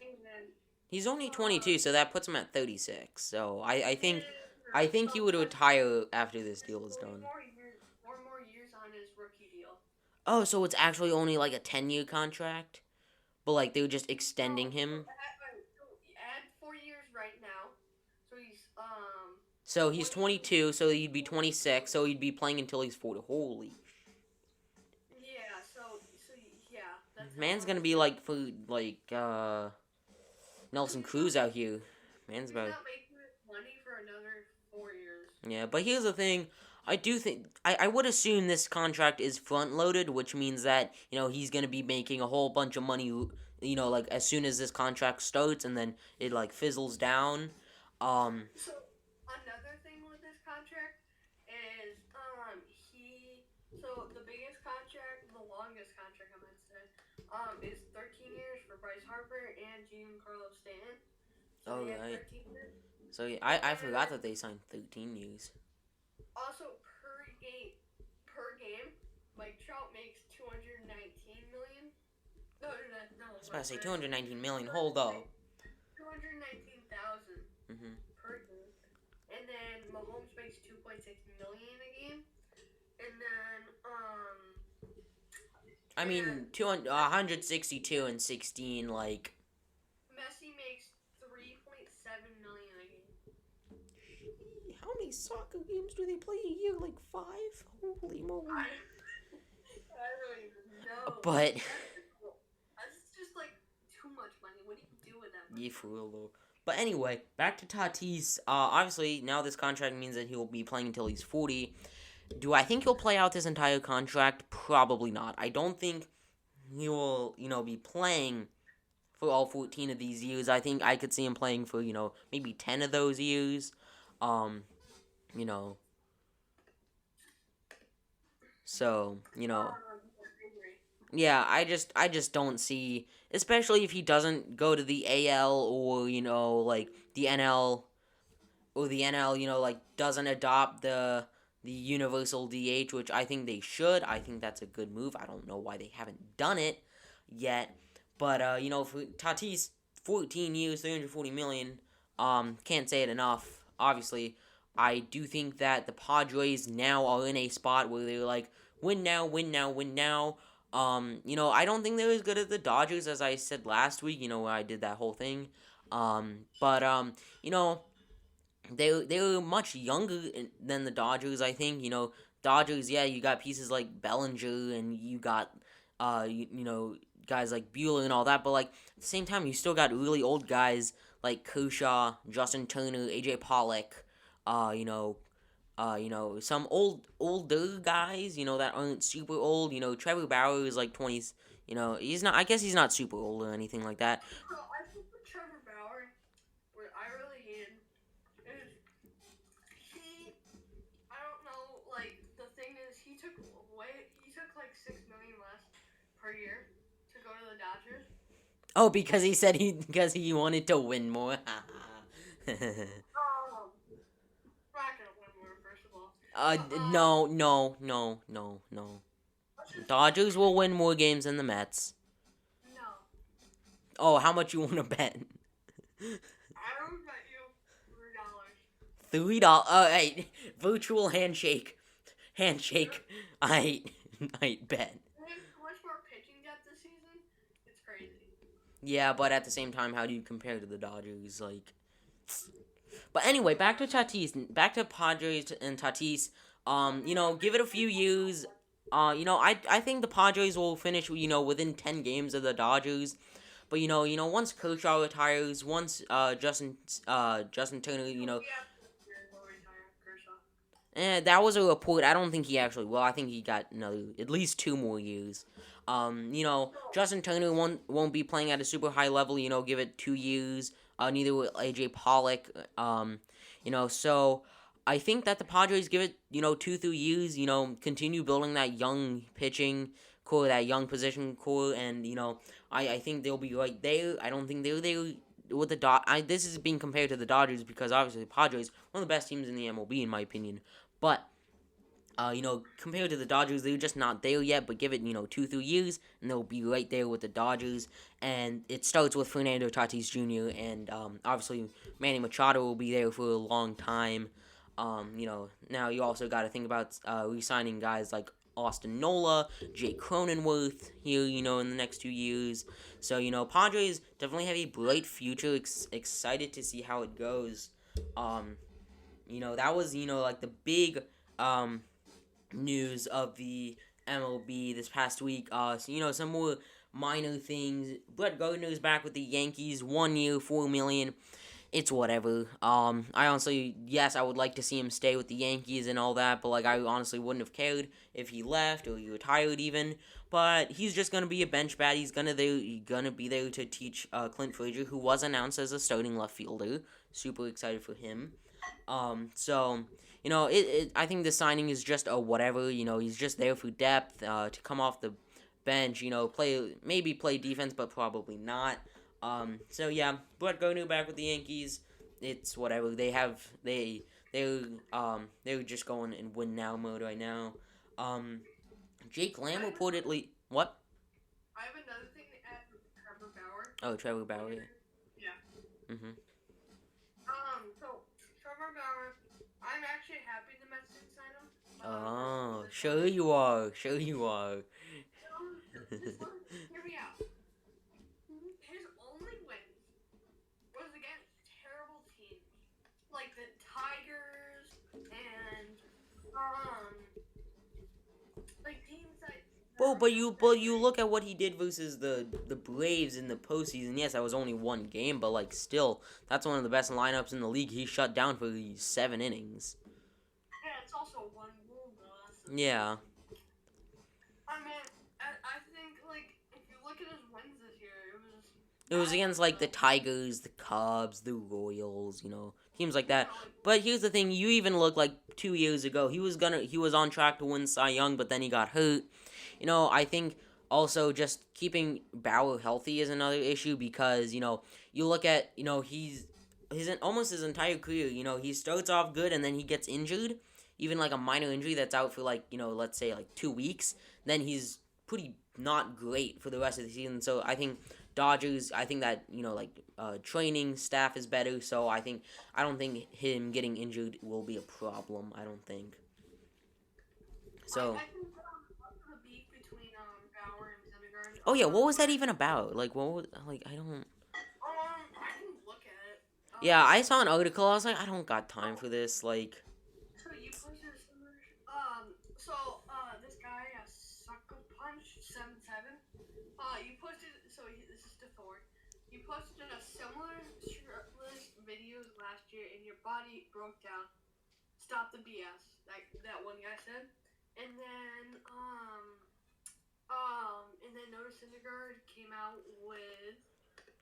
Speaker 2: And then
Speaker 1: he's only 22, so that puts him at 36. So I think he would retire after this deal is done.
Speaker 2: 4 more years on his rookie deal.
Speaker 1: Oh, so it's actually only like a 10-year contract? But like they're just extending him?
Speaker 2: Add 4 years right now.
Speaker 1: So he's 22, so he'd be 26, so he'd be playing until he's 40. Holy.
Speaker 2: Yeah, so yeah.
Speaker 1: Man's gonna be like Nelson Cruz out here. Man's about.
Speaker 2: He's not making money for another 4 years.
Speaker 1: Yeah, but here's the thing. I do think I would assume this contract is front loaded, which means that he's gonna be making a whole bunch of money. Like as soon as this contract starts, and then it like fizzles down.
Speaker 2: So another thing with this contract is so the biggest contract, the longest contract I meant to say, is 13 years for Bryce Harper and Giancarlo Stanton. So
Speaker 1: right. 13 years. So I forgot that they signed 13 years.
Speaker 2: Also per game, Mike Trout makes $219 million. No.
Speaker 1: I was about to say 219 million. Hold up.
Speaker 2: 219,000 per game, and then Mahomes makes 2.6 million a game, and then
Speaker 1: I mean 162 and 16 like.
Speaker 2: Messi makes 3.7 million a game.
Speaker 1: How many soccer games do they play a year? Like 5? Holy moly!
Speaker 2: I don't even know.
Speaker 1: But
Speaker 2: that's just like too much money. What do you do with that money?
Speaker 1: Yeah, for real though. But anyway, back to Tatis. Obviously, now this contract means that he'll be playing until he's 40. Do I think he'll play out this entire contract? Probably not. I don't think he will, be playing for all 14 of these years. I think I could see him playing for, maybe 10 of those years. So, Yeah, I just don't see, especially if he doesn't go to the AL or like the NL or the NL, like doesn't adopt the universal DH, which I think they should. I think that's a good move. I don't know why they haven't done it yet, but for Tatis, 14 years, 340 million. Can't say it enough. Obviously, I do think that the Padres now are in a spot where they're like win now, win now, win now. I don't think they're as good as the Dodgers as I said last week. Where I did that whole thing. But you know they were much younger than the Dodgers. I think Dodgers. Yeah, you got pieces like Bellinger, and you got guys like Bueller and all that. But like at the same time, you still got really old guys like Kershaw, Justin Turner, AJ Pollock. Uh, you know. Some older guys, that aren't super old. Trevor Bauer is like 20s. He's not. I guess he's not super old or anything like that.
Speaker 2: So I think with Trevor Bauer, what I really hated is he. I don't know. Like the thing is, he took like 6 million less per year to go to the Dodgers.
Speaker 1: Oh, because he said because he wanted to win more.
Speaker 2: We're not gonna win more, first of all. But
Speaker 1: No, no, no, no, no.
Speaker 2: let's just
Speaker 1: Dodgers will win more games than the Mets.
Speaker 2: no.
Speaker 1: Oh, how much you want to bet?
Speaker 2: I will bet you $3.
Speaker 1: $3. Hey, virtual handshake, handshake. I bet.
Speaker 2: We have so much more pitching depth this season. It's crazy.
Speaker 1: Yeah, but at the same time, how do you compare to the Dodgers? Like, but anyway, back to Tatis, back to Padres and Tatis. Give it a few years. I think the Padres will finish, within 10 games of the Dodgers. But once Kershaw retires, once Justin Turner,
Speaker 2: We have will retire Kershaw.
Speaker 1: that was a report. I don't think he actually will. I think he got another, at least 2 more years. Justin Turner won't be playing at a super high level. Give it 2 years. Neither will AJ Pollock. So I think that the Padres give it 2 3 years. Continue building that young pitching core, that young position core, and I think they'll be right there. I don't think they're there with the This is being compared to the Dodgers because obviously the Padres one of the best teams in the MLB in my opinion, but. Compared to the Dodgers, they're just not there yet. But give it, 2 3 years, and they'll be right there with the Dodgers. And it starts with Fernando Tatis Jr. and obviously Manny Machado will be there for a long time. Now you also got to think about re-signing guys like Austin Nola, Jake Cronenworth here, in the next 2 years. So Padres definitely have a bright future. Excited to see how it goes. That was like the big news of the MLB this past week. Some more minor things. Brett Gardner's back with the Yankees, 1 year, $4 million. It's whatever. I honestly, yes, I would like to see him stay with the Yankees and all that, but like I honestly wouldn't have cared if he left or he retired even. But he's just gonna be a bench bat. He's gonna be there to teach Clint Frazier, who was announced as a starting left fielder. Super excited for him. So I think the signing is just a whatever. He's just there for depth, to come off the bench. Play defense, but probably not. So yeah, Brett Gardner back with the Yankees. It's whatever. They're just going in win now mode right now. Jake Lamb reportedly what?
Speaker 2: I have another thing to add with Trevor Bauer.
Speaker 1: Oh, Trevor Bauer.
Speaker 2: Yeah.
Speaker 1: Mhm.
Speaker 2: So Trevor Bauer, I'm actually happy the Mets didn't sign him.
Speaker 1: Oh, sure you are. Sure you are.
Speaker 2: Hear me out. His only win was against terrible teams like the Tigers and like teams that.
Speaker 1: Well, but you look at what he did versus the Braves in the postseason. Yes, that was only one game, but like still, that's one of the best lineups in the league. He shut down for 7 innings.
Speaker 2: Yeah, it's also one rule though.
Speaker 1: Yeah.
Speaker 2: I mean, I think like if you look at his wins this year,
Speaker 1: It was against like the Tigers, the Cubs, the Royals, teams like that. But here's the thing: you even look like 2 years ago, he was on track to win Cy Young, but then he got hurt. I think Also, just keeping Bauer healthy is another issue because you look at he's almost his entire career. He starts off good and then he gets injured, even like a minor injury that's out for like let's say like 2 weeks. Then he's pretty not great for the rest of the season. So I think Dodgers. I think that like training staff is better. So I don't think him getting injured will be a problem. I don't think. So.
Speaker 2: I think also the beef between Bauer and Syndergaard.
Speaker 1: Oh yeah, what was that even about? Like what was like I don't.
Speaker 2: I can look at it.
Speaker 1: Yeah, I saw an article. I was like, I don't got time
Speaker 2: Oh,
Speaker 1: for this. Like,
Speaker 2: so you posted a similar. This guy, Sucker Punch 77. You posted. This is to Thor. You posted a similar shirtless videos last year, and your body broke down. Stop the BS. That one guy said, and then Noah Syndergaard came out with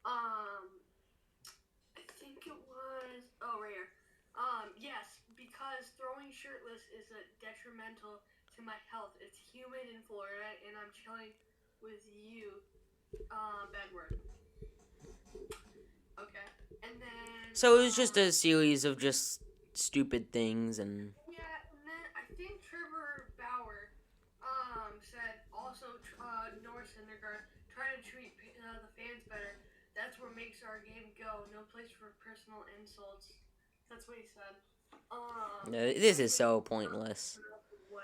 Speaker 2: I think it was right here. Yes, because throwing shirtless is a detrimental to my health. It's humid in Florida, and I'm chilling with you. Bad word. Okay, and then
Speaker 1: so it was just a series of just stupid things and.
Speaker 2: yeah, and then I think Trevor Bauer said also Noah Syndergaard try to treat the fans better. That's what makes our game go. No place for personal insults. That's what he said.
Speaker 1: No, this is so pointless.
Speaker 2: Way.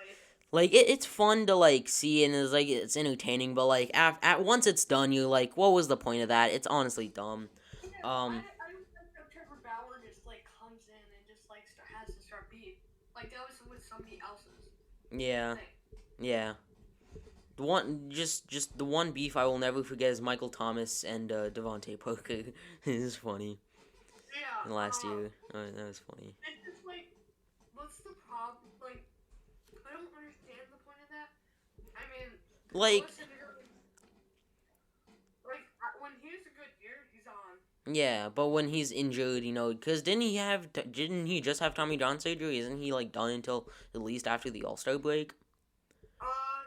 Speaker 1: Like it's fun to like see and it's entertaining, but like at once it's done, you're like, what was the point of that? It's honestly dumb.
Speaker 2: Yeah,
Speaker 1: Um,
Speaker 2: I don't think that Trevor Bauer just like comes in and just like has to start beef. Like that was with somebody else's
Speaker 1: yeah,
Speaker 2: thing.
Speaker 1: yeah. The one just the one beef I will never forget is Michael Thomas and Devontae Parker. It is funny.
Speaker 2: Yeah.
Speaker 1: In last year, that was funny.
Speaker 2: It's just like, what's the problem? Like, I don't understand the point of that. I mean,
Speaker 1: Like,
Speaker 2: like when he's a good year, he's on.
Speaker 1: yeah, but when he's injured, because didn't he just have Tommy John surgery? Isn't he like done until at least after the All-Star break?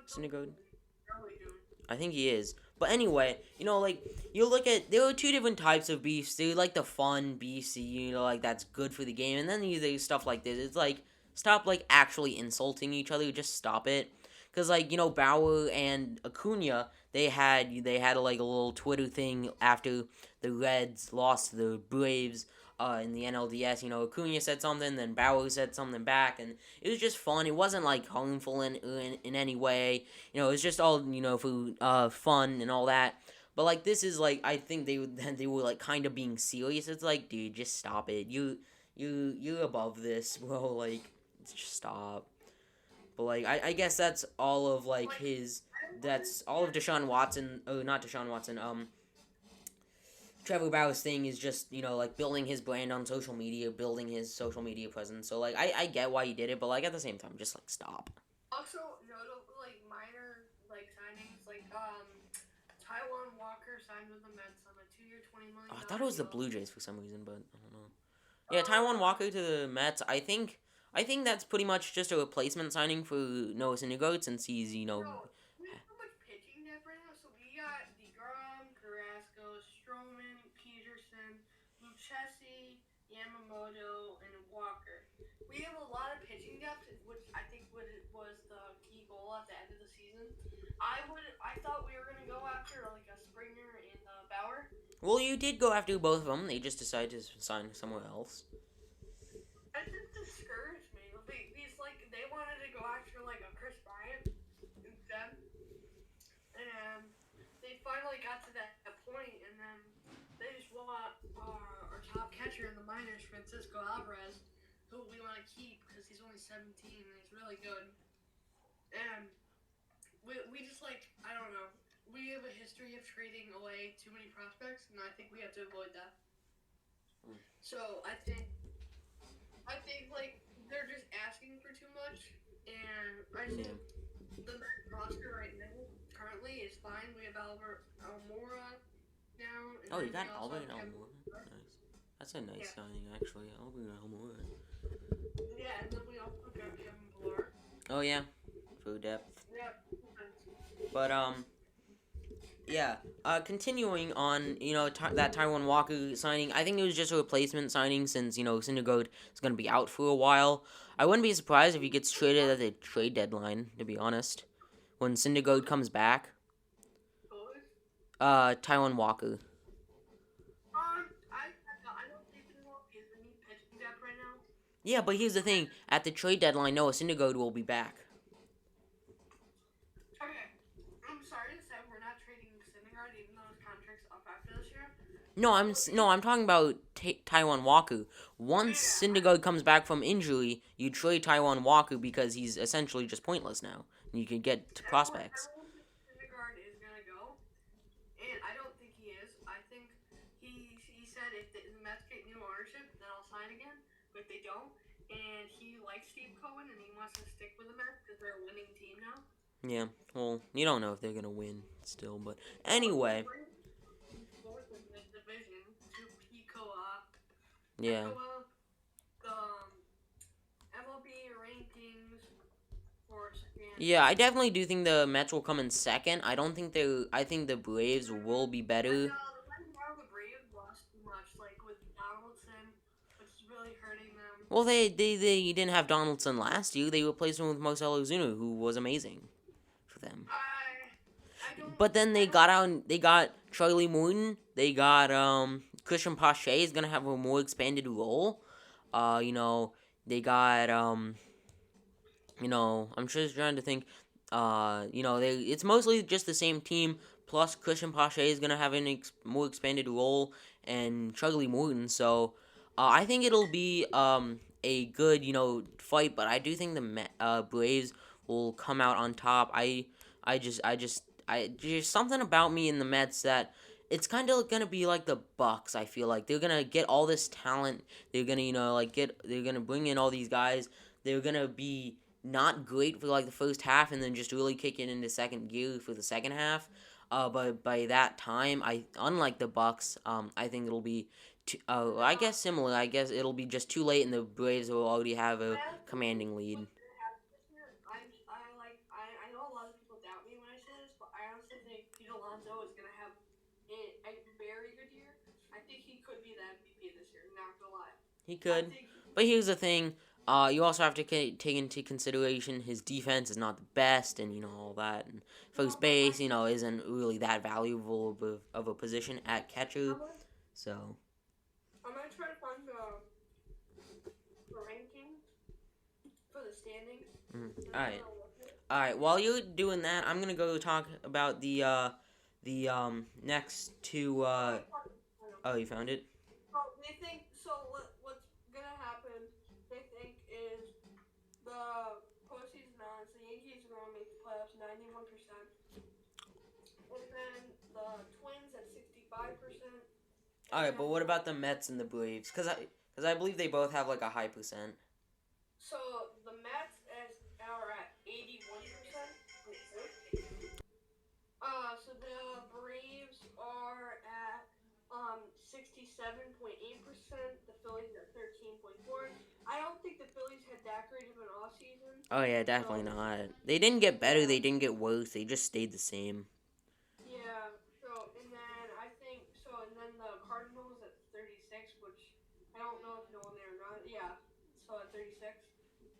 Speaker 1: Syndergaard?
Speaker 2: Really do.
Speaker 1: I think he is. But anyway, like you look at there are two different types of beefs. There's like the fun beefs, like that's good for the game, and then there's stuff like this. It's like stop like actually insulting each other. Just stop it. Cause like Bauer and Acuna, they had like a little Twitter thing after the Reds lost to the Braves in the NLDS. Acuna said something, then Bauer said something back, and it was just fun. It wasn't like harmful in any way. It was just all for fun and all that. But like this is like I think they were like kind of being serious. It's like, dude, just stop it. You're above this, bro. Like, just stop. But like I guess that's all of like his. That's all of Deshaun Watson. Oh, not Deshaun Watson. Trevor Bauer's thing is just like building his brand on social media, building his social media presence. So like I get why he did it, but like at the same time, just like stop.
Speaker 2: Also, notable like minor like signings like Taiwan Walker signed with the Mets on a 2-year, $20 million.
Speaker 1: Oh, I thought it was the Blue Jays for some reason, but I don't know. Yeah, Taiwan Walker to the Mets. I think that's pretty much just a replacement signing for Noah Syndergaard since he's
Speaker 2: No, we have so much pitching depth right now. So we got DeGrom, Carrasco, Stroman, Peterson, Lucchesi, Yamamoto, and Walker. We have a lot of pitching depth, which I think was the key goal at the end of the season. I thought we were gonna go after like a Springer and Bauer.
Speaker 1: Well, you did go after both of them. They just decided to sign somewhere else.
Speaker 2: It just discouraged me. They wanted to go after like a Chris Bryant instead, and they finally got to that point, and then they just want our top catcher in the minors, Francisco Alvarez, who we want to keep because he's only 17 and he's really good, and we just like I don't know. We have a history of trading away too many prospects, and I think we have to avoid that. So I think like they're just asking for too much, and I think the Mets roster right now currently is fine. We have Almora now. And
Speaker 1: Oh, you got
Speaker 2: we also
Speaker 1: Albert
Speaker 2: have
Speaker 1: Almora. Nice. That's a nice signing, actually. Albert Almora.
Speaker 2: Yeah, and then we also got Kevin Pillar.
Speaker 1: Oh yeah, for depth.
Speaker 2: Yeah.
Speaker 1: But Yeah. Continuing on, that Taiwan Walker signing, I think it was just a replacement signing since, Syndergaard is going to be out for a while. I wouldn't be surprised if he gets traded at the trade deadline, to be honest. When Syndergaard comes back.
Speaker 2: Goes.
Speaker 1: Taiwan Walker.
Speaker 2: I don't think it will because we need pitching depth right now.
Speaker 1: Yeah, but here's the thing. At the trade deadline, Noah Syndergaard will be back.
Speaker 2: Okay, I'm sorry to say we're not trading Syndergaard even though his contract's up after this year.
Speaker 1: No, I'm talking about Taiwan Walker. Once
Speaker 2: Yeah,
Speaker 1: Syndergaard comes back from injury, you trade Taiwan Walker because he's essentially just pointless now. And you can get to prospects.
Speaker 2: everyone thinks Syndergaard is gonna go, and I don't think he is. I think he said if the Mets get new ownership, then I'll sign again. But they don't, and he likes Steve Cohen and he wants to stick with the Mets because they're a winning team now.
Speaker 1: Yeah, well, you don't know if they're gonna win still, but
Speaker 2: Well, the
Speaker 1: anyway,
Speaker 2: Braves fourth in the division to
Speaker 1: yeah,
Speaker 2: the MLB rankings for second.
Speaker 1: yeah. I definitely do think the Mets will come in second. I don't think they. I think the Braves will be
Speaker 2: I
Speaker 1: better.
Speaker 2: know right now the Braves lost too much, like with Donaldson, which is really hurting them.
Speaker 1: Well, they didn't have Donaldson last year. They replaced him with Marcell Ozuna, who was amazing for them.
Speaker 2: I don't
Speaker 1: But then
Speaker 2: I
Speaker 1: they
Speaker 2: don't
Speaker 1: got out. They got Charlie Morton. They got Christian Pache is gonna have a more expanded role. They got I'm just trying to think. It's mostly just the same team. Plus, Christian Pache is gonna have more expanded role, and Charlie Morton. So, I think it'll be a good fight. But I do think the Braves will come out on top. There's something about me in the Mets that it's kind of gonna be like the Bucks. I feel like they're gonna get all this talent. They're gonna they're gonna bring in all these guys. They're gonna be not great for like the first half, and then just really kick it into second gear for the second half. But by that time, unlike the Bucks, I think it'll be, I guess similar. I guess it'll be just too late, and the Braves will already have a
Speaker 2: honestly think
Speaker 1: commanding lead.
Speaker 2: what's gonna happen this year. I know a lot of people doubt me when I say this, but I honestly think Pete Alonso is gonna have a very good year. I think he could be the MVP this year. Not gonna lie.
Speaker 1: He
Speaker 2: I
Speaker 1: could,
Speaker 2: think
Speaker 1: but here's the thing. You also have to take into consideration his defense is not the best, and all that. And
Speaker 2: no,
Speaker 1: first
Speaker 2: but
Speaker 1: base, isn't really that valuable of a position at catcher.
Speaker 2: I'm gonna,
Speaker 1: So,
Speaker 2: I'm gonna try to find the rankings for the standings. And
Speaker 1: all
Speaker 2: I'm
Speaker 1: right.
Speaker 2: gonna look at it.
Speaker 1: All right, while you're doing that, I'm gonna go talk about the next two.
Speaker 2: I know.
Speaker 1: Oh, you found it?
Speaker 2: They think so. What's gonna happen? They think is the postseason on. So the Yankees are gonna make the playoffs 91%, and then the Twins at 65%,
Speaker 1: All
Speaker 2: and
Speaker 1: right, but
Speaker 2: then
Speaker 1: what about the Mets and the Braves? Cause I believe they both have like a high percent.
Speaker 2: so the Mets are at 81%. So the Braves are at 67.8%. The Phillies at 13.4. I don't think the Phillies had that great of an off season.
Speaker 1: Oh yeah, definitely
Speaker 2: So
Speaker 1: not. They didn't get better.
Speaker 2: yeah,
Speaker 1: They didn't get worse. They just stayed the same.
Speaker 2: yeah. So and then I think so, and then the Cardinals at 36, which I don't know if no one there or not. Yeah, so at 36,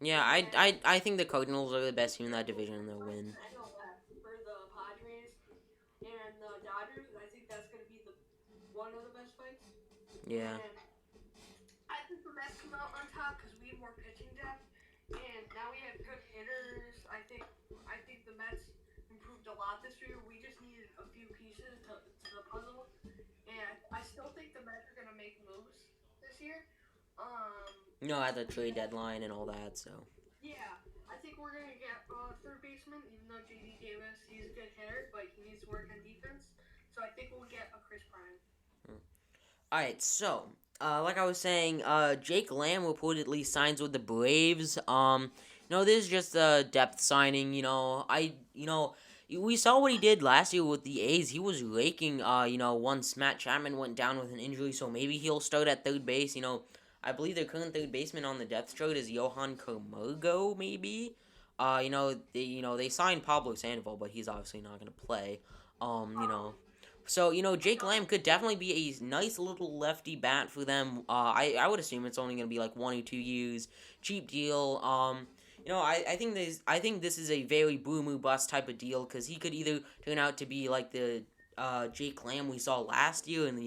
Speaker 1: Yeah,
Speaker 2: and
Speaker 1: I,
Speaker 2: then
Speaker 1: I, I think the Cardinals are the best team in that division, and they'll
Speaker 2: first in
Speaker 1: win.
Speaker 2: the NL West for the Padres and the Dodgers. I think that's gonna be the one of the best fights.
Speaker 1: Yeah.
Speaker 2: And I think the Mets come out on top because we have more pitching depth, and now we have good hitters. I think the Mets improved a lot this year. We just needed a few pieces to the puzzle, and I still think the Mets are gonna make moves this year.
Speaker 1: At the trade deadline and all that. So.
Speaker 2: Yeah, I think we're gonna get third baseman, even though JD Davis he's a good hitter, but he needs to work on defense. So I think we'll get a Chris Bryant.
Speaker 1: All right, so like I was saying, Jake Lamb reportedly signs with the Braves. This is just a depth signing. We saw what he did last year with the A's. He was raking. Once Matt Chapman went down with an injury, so maybe he'll start at third base. I believe their current third baseman on the depth chart is Johan Camargo. Maybe. They signed Pablo Sandoval, but he's obviously not gonna play. You
Speaker 2: Um,
Speaker 1: know, so Jake
Speaker 2: another
Speaker 1: Lamb could definitely be a nice little lefty bat for them. I would assume it's only gonna be like 1 or 2 years, cheap deal. I think this is a very boom or bust type of deal because he could either turn out to be like the Jake Lamb we saw last year and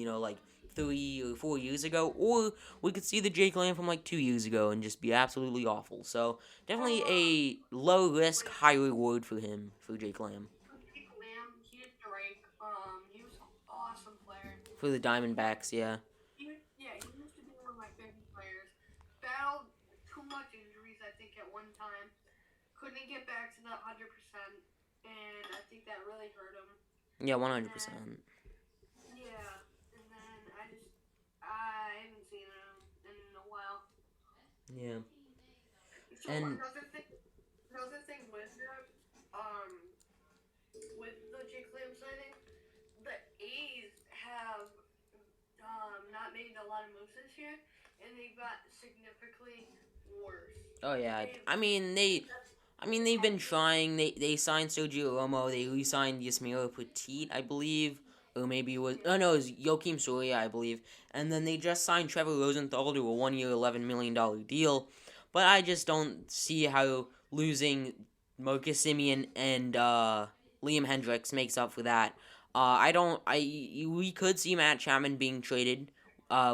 Speaker 1: 3 or 4 years ago, or we could see the Jake Lamb from like 2 years ago and just be absolutely awful. So definitely
Speaker 2: uh,
Speaker 1: a low risk,
Speaker 2: with
Speaker 1: high reward for him for Jake Lamb
Speaker 2: Jake Lamb, he is Drake. He was an awesome player.
Speaker 1: for the Diamondbacks. Yeah.
Speaker 2: Yeah, he used to be one of my favorite players. Battled too much injuries, I think, at one time. Couldn't get back to that 100%, and I think that really hurt him.
Speaker 1: Yeah, one
Speaker 2: And
Speaker 1: hundred
Speaker 2: then,
Speaker 1: percent.
Speaker 2: yeah, and then I haven't seen him in a while.
Speaker 1: Yeah,
Speaker 2: So
Speaker 1: and
Speaker 2: another thing with that, with the Jake Lamb signing, the A's have not made a lot of moves this year, and they got significantly worse.
Speaker 1: oh yeah,
Speaker 2: They've
Speaker 1: they've been
Speaker 2: had
Speaker 1: trying. They signed Sergio Romo. They re-signed Yasmiro Petit, I believe, or maybe it was no, it was Joakim Soria, I believe. And then they just signed Trevor Rosenthal to a 1 year, $11 million deal. But I just don't see how losing Marcus Simeon and Liam Hendricks makes up for that. I don't. We could see Matt Chapman being traded.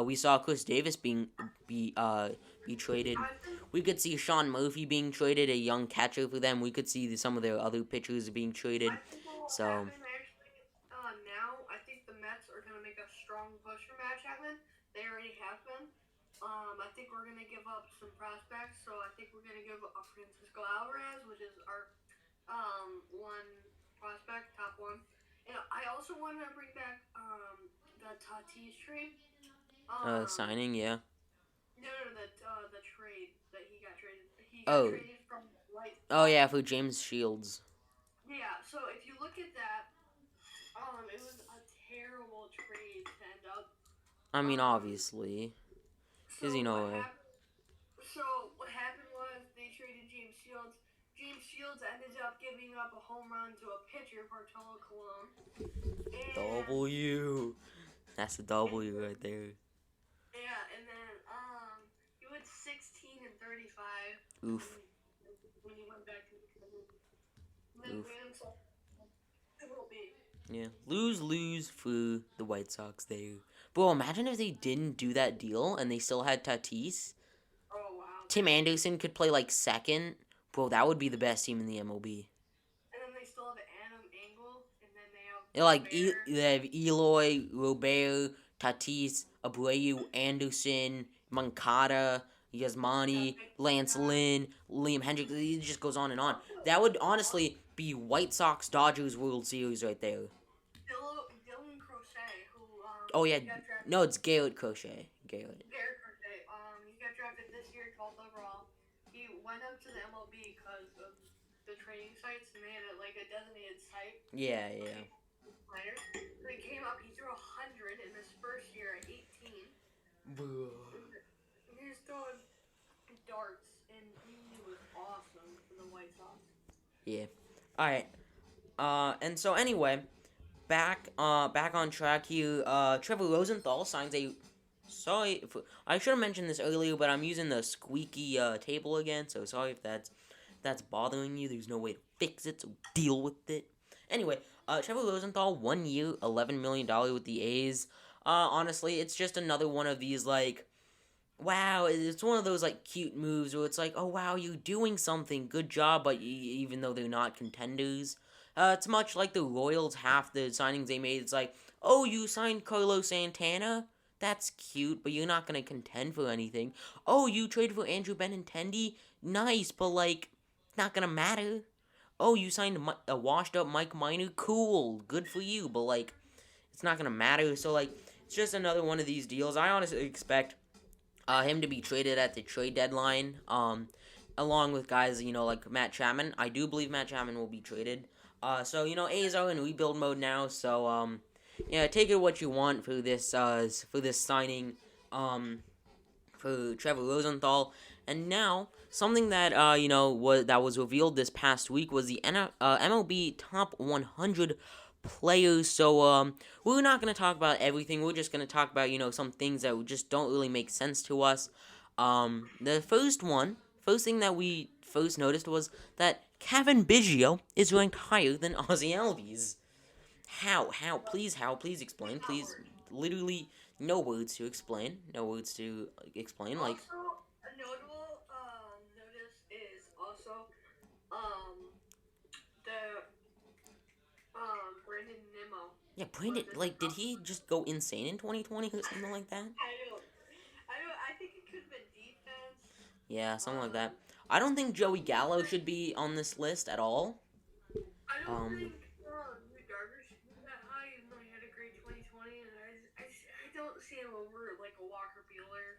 Speaker 1: We saw Chris Davis be traded.
Speaker 2: I think
Speaker 1: We could see Sean Murphy being traded, a young catcher for them. We could see some of their other pitchers being traded.
Speaker 2: I think what will
Speaker 1: So,
Speaker 2: happen actually now. I think the Mets are going to make a strong push for Matt Chapman. They already have been. I think we're going to give up some prospects. So I think we're going to give up Francisco Alvarez, which is our one prospect, top one. And I also want to bring back the Tatis trade. Um,
Speaker 1: signing, yeah.
Speaker 2: no, the trade that he got traded. He got
Speaker 1: Oh,
Speaker 2: traded from White
Speaker 1: oh
Speaker 2: Sox.
Speaker 1: yeah, for James Shields.
Speaker 2: Yeah. So if you look at that, it was a terrible trade to end up.
Speaker 1: I mean,
Speaker 2: Um,
Speaker 1: obviously, because
Speaker 2: so what happened? So what happened was they traded James Shields. James Shields ended up giving up a home run to a pitcher, Bartolo Colon, and
Speaker 1: W. That's a
Speaker 2: and
Speaker 1: W right there.
Speaker 2: yeah, and then he went 16 and 35 when
Speaker 1: Oof,
Speaker 2: he went back to the Cubs. And then
Speaker 1: oof.
Speaker 2: Rams it will be.
Speaker 1: Yeah, lose for the White Sox there. Bro, imagine if they didn't do that deal and they still had Tatis.
Speaker 2: Oh wow,
Speaker 1: Tim Anderson could play like second. Bro, that would be the best team in the MLB.
Speaker 2: and then they still have Adam Engel, and then they have
Speaker 1: They're
Speaker 2: Robert.
Speaker 1: they have Eloy, Robert, Tatis, Abreu, Anderson, Moncada, Yasmani, Lance Lynn, Liam Hendricks. It just goes on and on. That would honestly be White Sox Dodgers World Series right there.
Speaker 2: Dylan Crochet, who
Speaker 1: Oh yeah,
Speaker 2: he got drafted.
Speaker 1: no, it's Garrett Crochet. Garrett.
Speaker 2: Garrett Crochet, he got drafted this year, 12th overall. He went up to the MLB because of the training sites, and they had a designated site
Speaker 1: Yeah,
Speaker 2: for
Speaker 1: yeah.
Speaker 2: minors. So he came up, he threw 100 in his first year at 18. And he was throwing darts, and he was awesome for the White Sox.
Speaker 1: Yeah. All right. And so anyway, back on track here. Trevor Rosenthal signs a. Sorry, I should have mentioned this earlier, but I'm using the squeaky table again. So sorry if that's bothering you. There's no way to fix it, so deal with it. Anyway, Trevor Rosenthal, 1 year, $11 million with the A's. Honestly, it's just another one of these like, wow, it's one of those like cute moves where it's like, oh wow, you're doing something, good job, but even though they're not contenders, it's much like the Royals. Half the signings they made, it's like, oh, you signed Carlos Santana. That's cute, but you're not gonna contend for anything. Oh, you traded for Andrew Benintendi. Nice, but like, not gonna matter. Oh, you signed a washed up Mike Minor. Cool, good for you, but like, it's not gonna matter. So like, it's just another one of these deals. I honestly expect him to be traded at the trade deadline. Along with guys like Matt Chapman. I do believe Matt Chapman will be traded. So A's are in rebuild mode now. So yeah, take it what you want for this signing. For Trevor Rosenthal. And now, something that was revealed this past week was the MLB top 100 players. So we're not gonna talk about everything. We're just gonna talk about some things that just don't really make sense to us. The first thing that we first noticed was that Kevin Biggio is ranked higher than Ozzy Albies. How? How? Please, how? Please explain. Please,
Speaker 2: Howard.
Speaker 1: literally, no words to explain. No words to explain. Like,
Speaker 2: Also, a notable notice is also um the Brandon Nimmo
Speaker 1: yeah, Brandon.
Speaker 2: was at the
Speaker 1: Like, did
Speaker 2: top.
Speaker 1: he just go insane in 2020 or something like that?
Speaker 2: I don't. I think it could have been defense.
Speaker 1: Yeah, something like
Speaker 2: Um,
Speaker 1: that. I don't think
Speaker 2: some
Speaker 1: Joey
Speaker 2: people
Speaker 1: Gallo
Speaker 2: say
Speaker 1: should be on this list at all.
Speaker 2: I don't
Speaker 1: Um,
Speaker 2: think Yu Darvish should be that high, even though he had a great 2020, and I don't see him over like a Walker Bueller.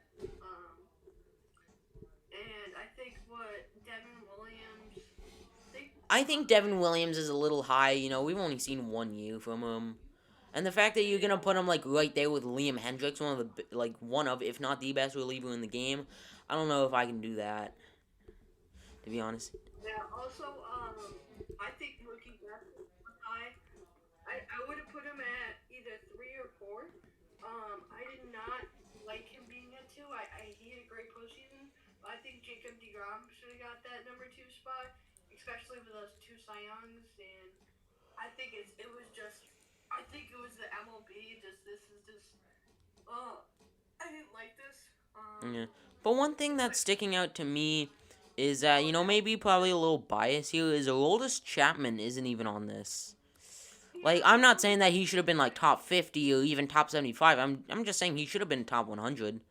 Speaker 2: And I think what Devin Williams. They
Speaker 1: I think Devin Williams is a little high. We've only seen 1 year from him. And the fact that you're gonna
Speaker 2: yeah.
Speaker 1: put him like right there with Liam Hendricks, one of, if not the best reliever in the game, I don't know if I can do that. To be honest.
Speaker 2: Yeah. Also, I think Mookie Betts was high. I would have put him at either 3 or 4. I did not like him being at 2. He had a great postseason, but I think Jacob Degrom should have got that number 2 spot, especially with those 2 Cy Youngs. And I think it was just I think it was the MLB. Just this is just oh I didn't like this.
Speaker 1: Yeah. But one thing that's
Speaker 2: But
Speaker 1: sticking out to me is that,
Speaker 2: oh yeah,
Speaker 1: maybe probably a little bias here, is Aroldis Chapman isn't even on this. Like,
Speaker 2: yeah.
Speaker 1: I'm
Speaker 2: I
Speaker 1: not
Speaker 2: don't
Speaker 1: saying that he should have been like
Speaker 2: like
Speaker 1: top 50 or even top 75. I'm just saying he should have been top 100, in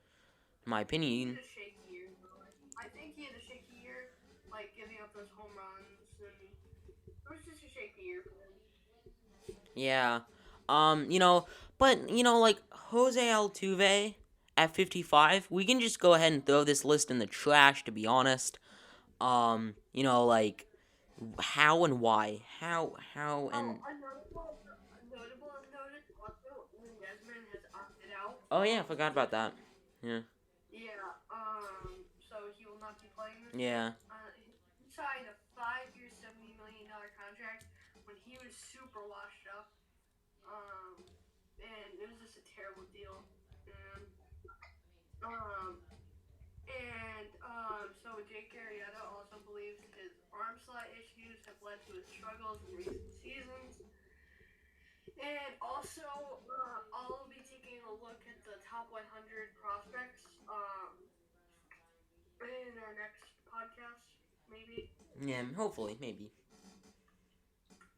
Speaker 1: my
Speaker 2: he had
Speaker 1: opinion.
Speaker 2: a shaky year. Though. I think he had a shaky year, like giving up those home runs, and it was just a shaky year for him.
Speaker 1: Yeah. Um, you know, but like Jose Altuve at 55, we can just go ahead and throw this list in the trash, to be honest. Like how and why? How
Speaker 2: Oh,
Speaker 1: and
Speaker 2: a notable notice also, Lynn Desmond has opted out
Speaker 1: oh yeah, I
Speaker 2: of
Speaker 1: forgot about
Speaker 2: this.
Speaker 1: that. Yeah.
Speaker 2: Yeah. So he will not be playing this year.
Speaker 1: Yeah.
Speaker 2: He signed a 5-year, $70 million contract when he was super washed up. Um, and it was just a terrible deal. And um, so Jake Arrieta also believes his arm slot issues have led to his struggles in recent seasons. And also, I'll be taking a look at the top 100 prospects in our next podcast, maybe.
Speaker 1: Yeah, hopefully, maybe.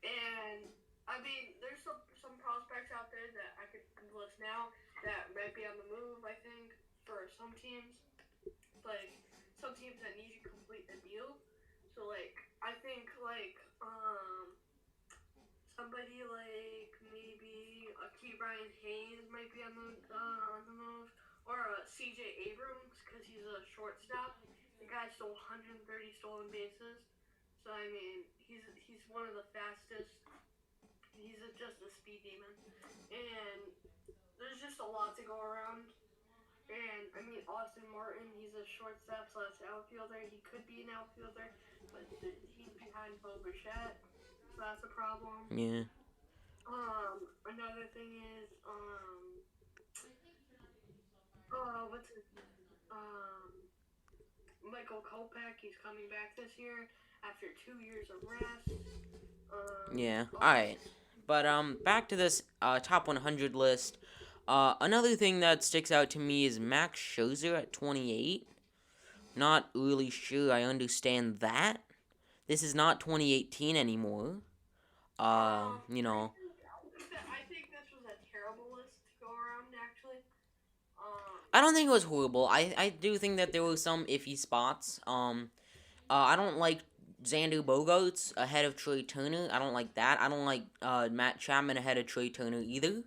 Speaker 2: And I mean, there's some prospects out there that I could list now that might be on the move. I think for some teams, like some teams that need to complete a deal. So like, I think like somebody like maybe a Key Ryan Hayes might be on the move, or C.J. Abrams because he's a shortstop. The guy stole 130 stolen bases. So I mean, he's one of the fastest. Just a speed demon, and there's just a lot to go around. And I mean, Austin Martin, he's a shortstop slash outfielder. He could be an outfielder, but he's behind Bo Bichette, so that's a problem.
Speaker 1: Yeah.
Speaker 2: Another thing is, what's his name? Michael Kopech, he's coming back this year after 2 years of rest.
Speaker 1: Yeah. All
Speaker 2: Also,
Speaker 1: right. But back to this top 100 list. Another thing that sticks out to me is Max Scherzer at 28. Not really sure I understand that. This is not 2018 anymore. You know,
Speaker 2: I think this was a terrible list to go around. Actually,
Speaker 1: I don't think it was horrible. I do think that there were some iffy spots. I don't like Xander Bogaerts ahead of Trey Turner. I don't like that. I don't like Matt Chapman ahead of Trey Turner either.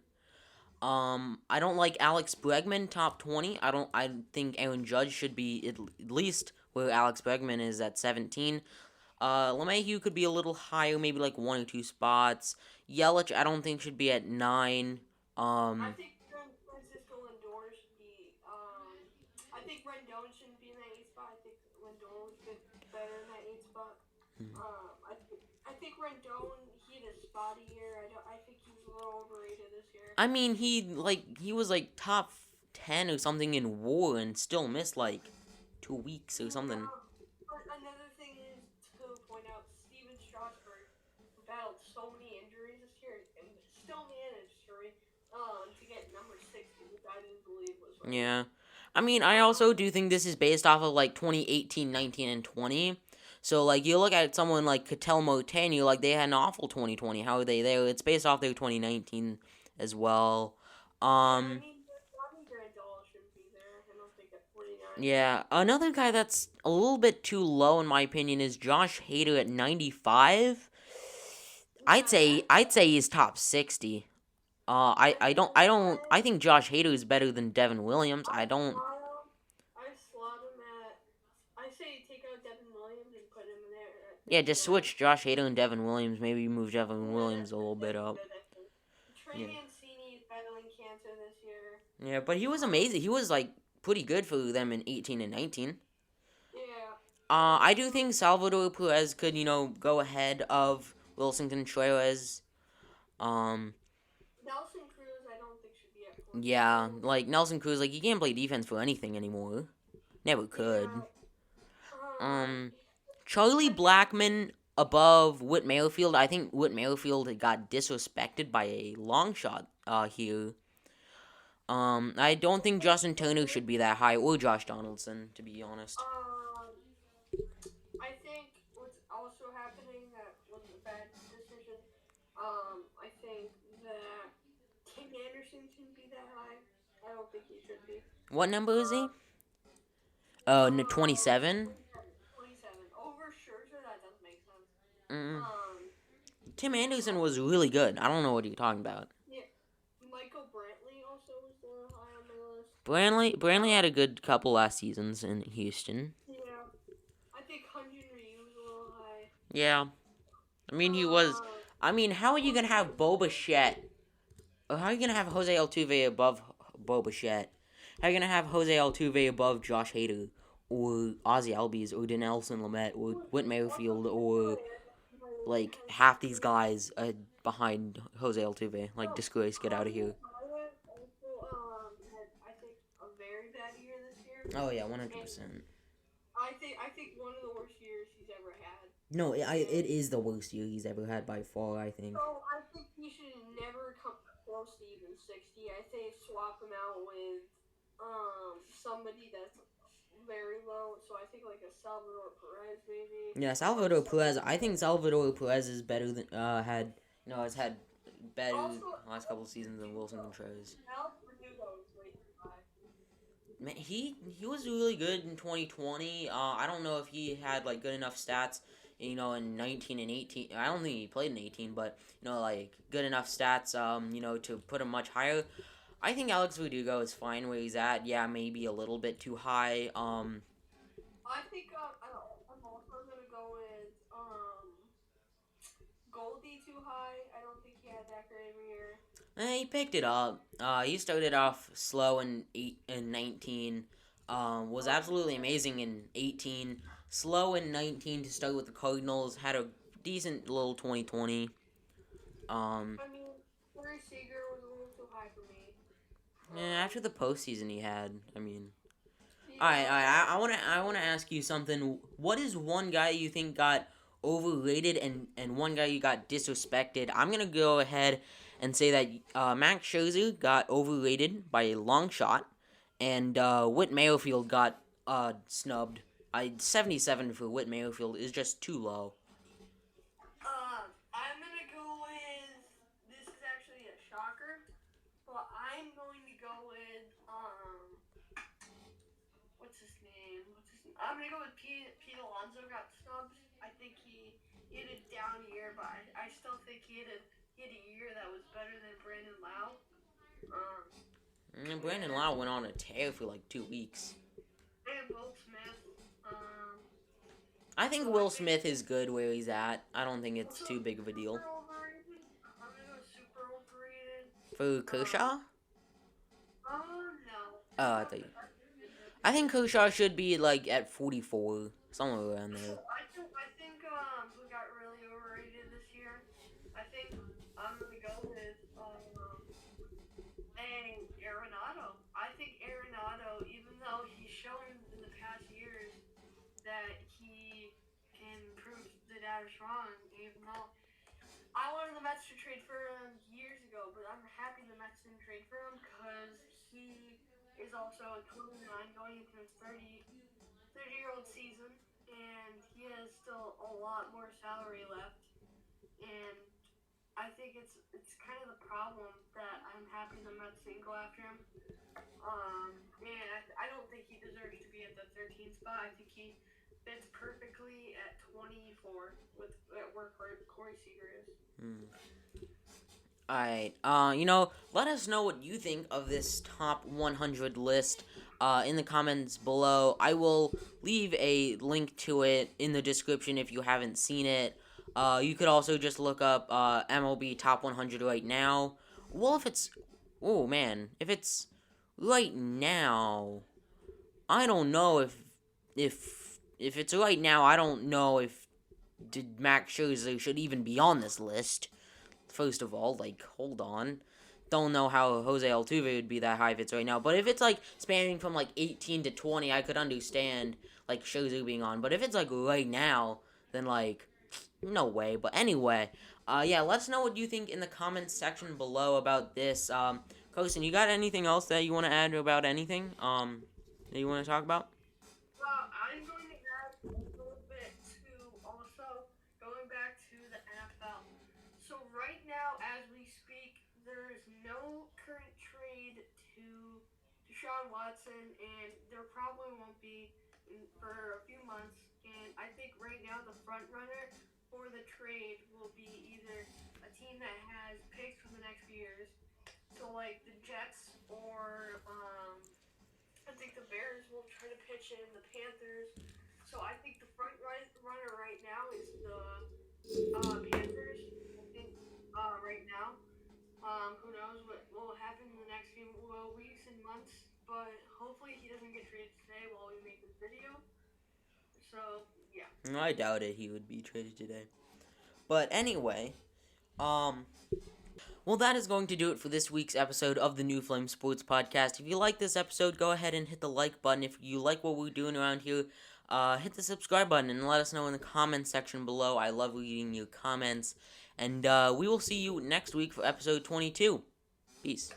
Speaker 1: I don't like Alex Bregman top 20. I think Aaron Judge should be at least where Alex Bregman is at 17. LeMahieu could be a little higher, maybe like 1 or 2 spots. Yelich, I don't think should be at 9.
Speaker 2: I
Speaker 1: Um,
Speaker 2: think Francisco Lindor should be. I think Rendon shouldn't be in that 8 spot. I think Lindor would fit better in that 8 spot. I think Rendon he had a spotty year. I think he was a little overrated this year.
Speaker 1: I mean, he was like top 10 or something in WAR and still missed like 2 weeks or something.
Speaker 2: Yeah. But another thing is to point out Steven Strasburg battled so many injuries this year and still managed to get number 60, which I didn't believe was right.
Speaker 1: Yeah. I mean, I also do think this is based off of like 2018, 19, and 20. So like you look at someone like Cattell Mote and you're like they had an awful 2020. How are they there? It's based off their 2019 as well.
Speaker 2: Yeah, I
Speaker 1: Um
Speaker 2: mean, Rodney Grandall shouldn't be there. I don't think at 49.
Speaker 1: yeah, another guy that's a little bit too low in my opinion is Josh Hader at 95.
Speaker 2: Yeah,
Speaker 1: I'd say he's top 60. I think Josh Hader is better than Devin Williams.
Speaker 2: I
Speaker 1: I don't.
Speaker 2: slot him. I slot him at. I say take out Devin Williams and put him in there at
Speaker 1: Yeah, just
Speaker 2: 59.
Speaker 1: switch Josh Hader and Devin Williams. Maybe move Devin
Speaker 2: Yeah,
Speaker 1: Williams a little bit
Speaker 2: that'd be
Speaker 1: up.
Speaker 2: good, I think. Trey
Speaker 1: Yeah.
Speaker 2: Mancini is battling cancer this year.
Speaker 1: Yeah, but he was
Speaker 2: Um,
Speaker 1: amazing. He was like pretty good for them in 18 and 19.
Speaker 2: yeah.
Speaker 1: I do think Salvador Perez could, go ahead of Wilson Contreras. Um,
Speaker 2: Nelson Cruz, I don't think should be at 49.
Speaker 1: yeah, like Nelson Cruz, like he can't play defense for anything anymore. Never could.
Speaker 2: Yeah.
Speaker 1: Um, Charlie
Speaker 2: I think.
Speaker 1: Blackmon above Whit Merrifield. I think Whit Merrifield got disrespected by a long shot here. I don't think Justin Turner should be that high, or Josh Donaldson, to be honest.
Speaker 2: Um, I think what's also happening that was a bad decision. I think that Tim Anderson shouldn't be that high. I don't think he should be.
Speaker 1: What number is he?
Speaker 2: Um,
Speaker 1: Oh, 27?
Speaker 2: 27. 27. Over Scherzer, that doesn't make sense.
Speaker 1: Mm.
Speaker 2: Um,
Speaker 1: Tim Anderson was really good. I don't know what you're talking about.
Speaker 2: yeah. Michael Brantley also was high on my list.
Speaker 1: Brantley had a good couple last seasons in Houston.
Speaker 2: Yeah. I think Hyun-Jin Ryu was a little high.
Speaker 1: Yeah. I mean, he was.
Speaker 2: Um,
Speaker 1: I mean, how are you going to have Bo Bichette? Or how are you going to have Jose Altuve above Bo Bichette? How are you going to have Jose Altuve above Josh Hader? Or Ozzy Albies? Or Dinelson Lamet? Or Whit Merrifield? Or, like, half these guys behind Jose Altuve? Like, disgrace, get out of here.
Speaker 2: also had I think a very bad year this year,
Speaker 1: Oh, yeah,
Speaker 2: and
Speaker 1: 100%.
Speaker 2: I think one of the worst years he's ever had.
Speaker 1: No,
Speaker 2: And
Speaker 1: it is the worst year he's ever had by far, I think.
Speaker 2: so I think he should never come close to even 60. I say swap him out with somebody that's very low. So I think like a Salvador Perez maybe.
Speaker 1: Yeah,
Speaker 2: Or
Speaker 1: Salvador Perez. I think Salvador Perez is better than has had better
Speaker 2: also
Speaker 1: last couple of seasons than Wilson Contreras.
Speaker 2: Alex Verdugo is way too high.
Speaker 1: Man, he was really good in 2020. I don't know if he had like good enough stats, in 19 and 18. I don't think he played in 18, but like good enough stats, to put him much higher. I think Alex Verdugo is fine where he's at. Yeah, maybe a little bit too high.
Speaker 2: I think I'm also gonna go with Goldie too high. I don't think he had that great of a year.
Speaker 1: He picked it up. He started off slow in 19. Was absolutely amazing in 18. Slow in 19 to start with the Cardinals. Had a decent little 2020.
Speaker 2: I mean, Corey Seager was a little too high for me.
Speaker 1: After the postseason he had, I mean. All right.
Speaker 2: Yeah,
Speaker 1: I wanna ask you something. What is one guy you think got overrated and one guy you got disrespected? I'm gonna go ahead and say that Max Scherzer got overrated by a long shot, and Whit Merrifield got snubbed. 77 for Whit Merrifield is just too low.
Speaker 2: I'm gonna go with. This is actually a shocker, but I'm going to go with what's his name? I'm gonna go with Pete Alonso. Got snubbed. I think he had a down year, but I still think he had a year that was better than Brandon Lau.
Speaker 1: Brandon Lau went on a tear for like 2 weeks.
Speaker 2: And Will Smith.
Speaker 1: I think
Speaker 2: So I
Speaker 1: Will
Speaker 2: think
Speaker 1: Smith is good where he's at. I don't think it's
Speaker 2: also
Speaker 1: too big of a deal.
Speaker 2: super overrated. I'm gonna go super overrated.
Speaker 1: For Kershaw?
Speaker 2: No.
Speaker 1: I thought I think Kershaw should be like at 44, somewhere around there.
Speaker 2: I think who got really overrated this year. I think DeShaun, even though I wanted the Mets to trade for him years ago, but I'm happy the Mets didn't trade for him because he is also 29 going into his 30-year-old season, and he has still a lot more salary left. And I think it's kind of the problem that I'm happy the Mets didn't go after him. And I don't think he deserves to be at the 13th spot. I think he fits perfectly at 24 with where Corey Seager is.
Speaker 1: Alright, let us know what you think of this top 100 list in the comments below. I will leave a link to it in the description if you haven't seen it. You could also just look up MLB top 100 right now. Well, if it's right now, I don't know if it's right now, I don't know if Max Scherzer should even be on this list. First of all, hold on. Don't know how Jose Altuve would be that high if it's right now. But if it's, spanning from, 18 to 20, I could understand, Scherzer being on. But if it's, right now, then, no way. But anyway, yeah, let us know what you think in the comments section below about this. Carson, you got anything else that you want to add about anything, that you want to talk about?
Speaker 2: I'm going to add a little bit to also going back to the NFL. So right now, as we speak, there is no current trade to Deshaun Watson, and there probably won't be for a few months. And I think right now the front runner for the trade will be either a team that has picks for the next few years, so like the Jets or I think the Bears will try to pitch in the Panthers. So I think the front runner right now is the Panthers. I think right now. Who knows what will happen in the next few weeks and months? But hopefully he doesn't get traded today while we make this video. So yeah.
Speaker 1: I doubt it. He would be traded today. But anyway, well, that is going to do it for this week's episode of the New Flame Sports Podcast. If you like this episode, go ahead and hit the like button. If you like what we're doing around here, hit the subscribe button and let us know in the comments section below. I love reading your comments. And we will see you next week for episode 22. Peace.